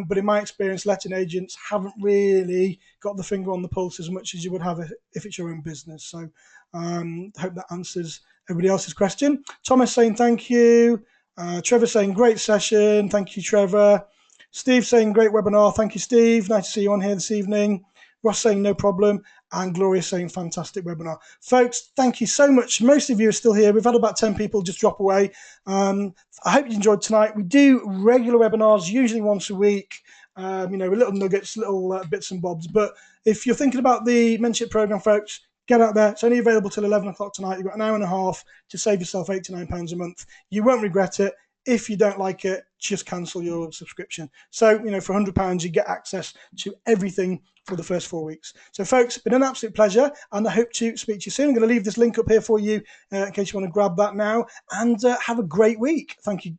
but in my experience, letting agents haven't really got the finger on the pulse as much as you would have if it's your own business. So I hope that answers everybody else's question. Thomas saying thank you. Trevor saying great session. Thank you, Trevor. Steve saying great webinar. Thank you, Steve. Nice to see you on here this evening. Ross saying no problem. And Gloria saying fantastic webinar. Folks, thank you so much. Most of you are still here. We've had about 10 people just drop away. I hope you enjoyed tonight. We do regular webinars, usually once a week, with little nuggets, little bits and bobs. But if you're thinking about the mentorship program, folks, get out there. It's only available till 11 o'clock tonight. You've got an hour and a half to save yourself £89 a month. You won't regret it. If you don't like it, just cancel your subscription. So, for £100, you get access to everything for the first 4 weeks. So, folks, it's been an absolute pleasure, and I hope to speak to you soon. I'm going to leave this link up here for you in case you want to grab that now, and have a great week. Thank you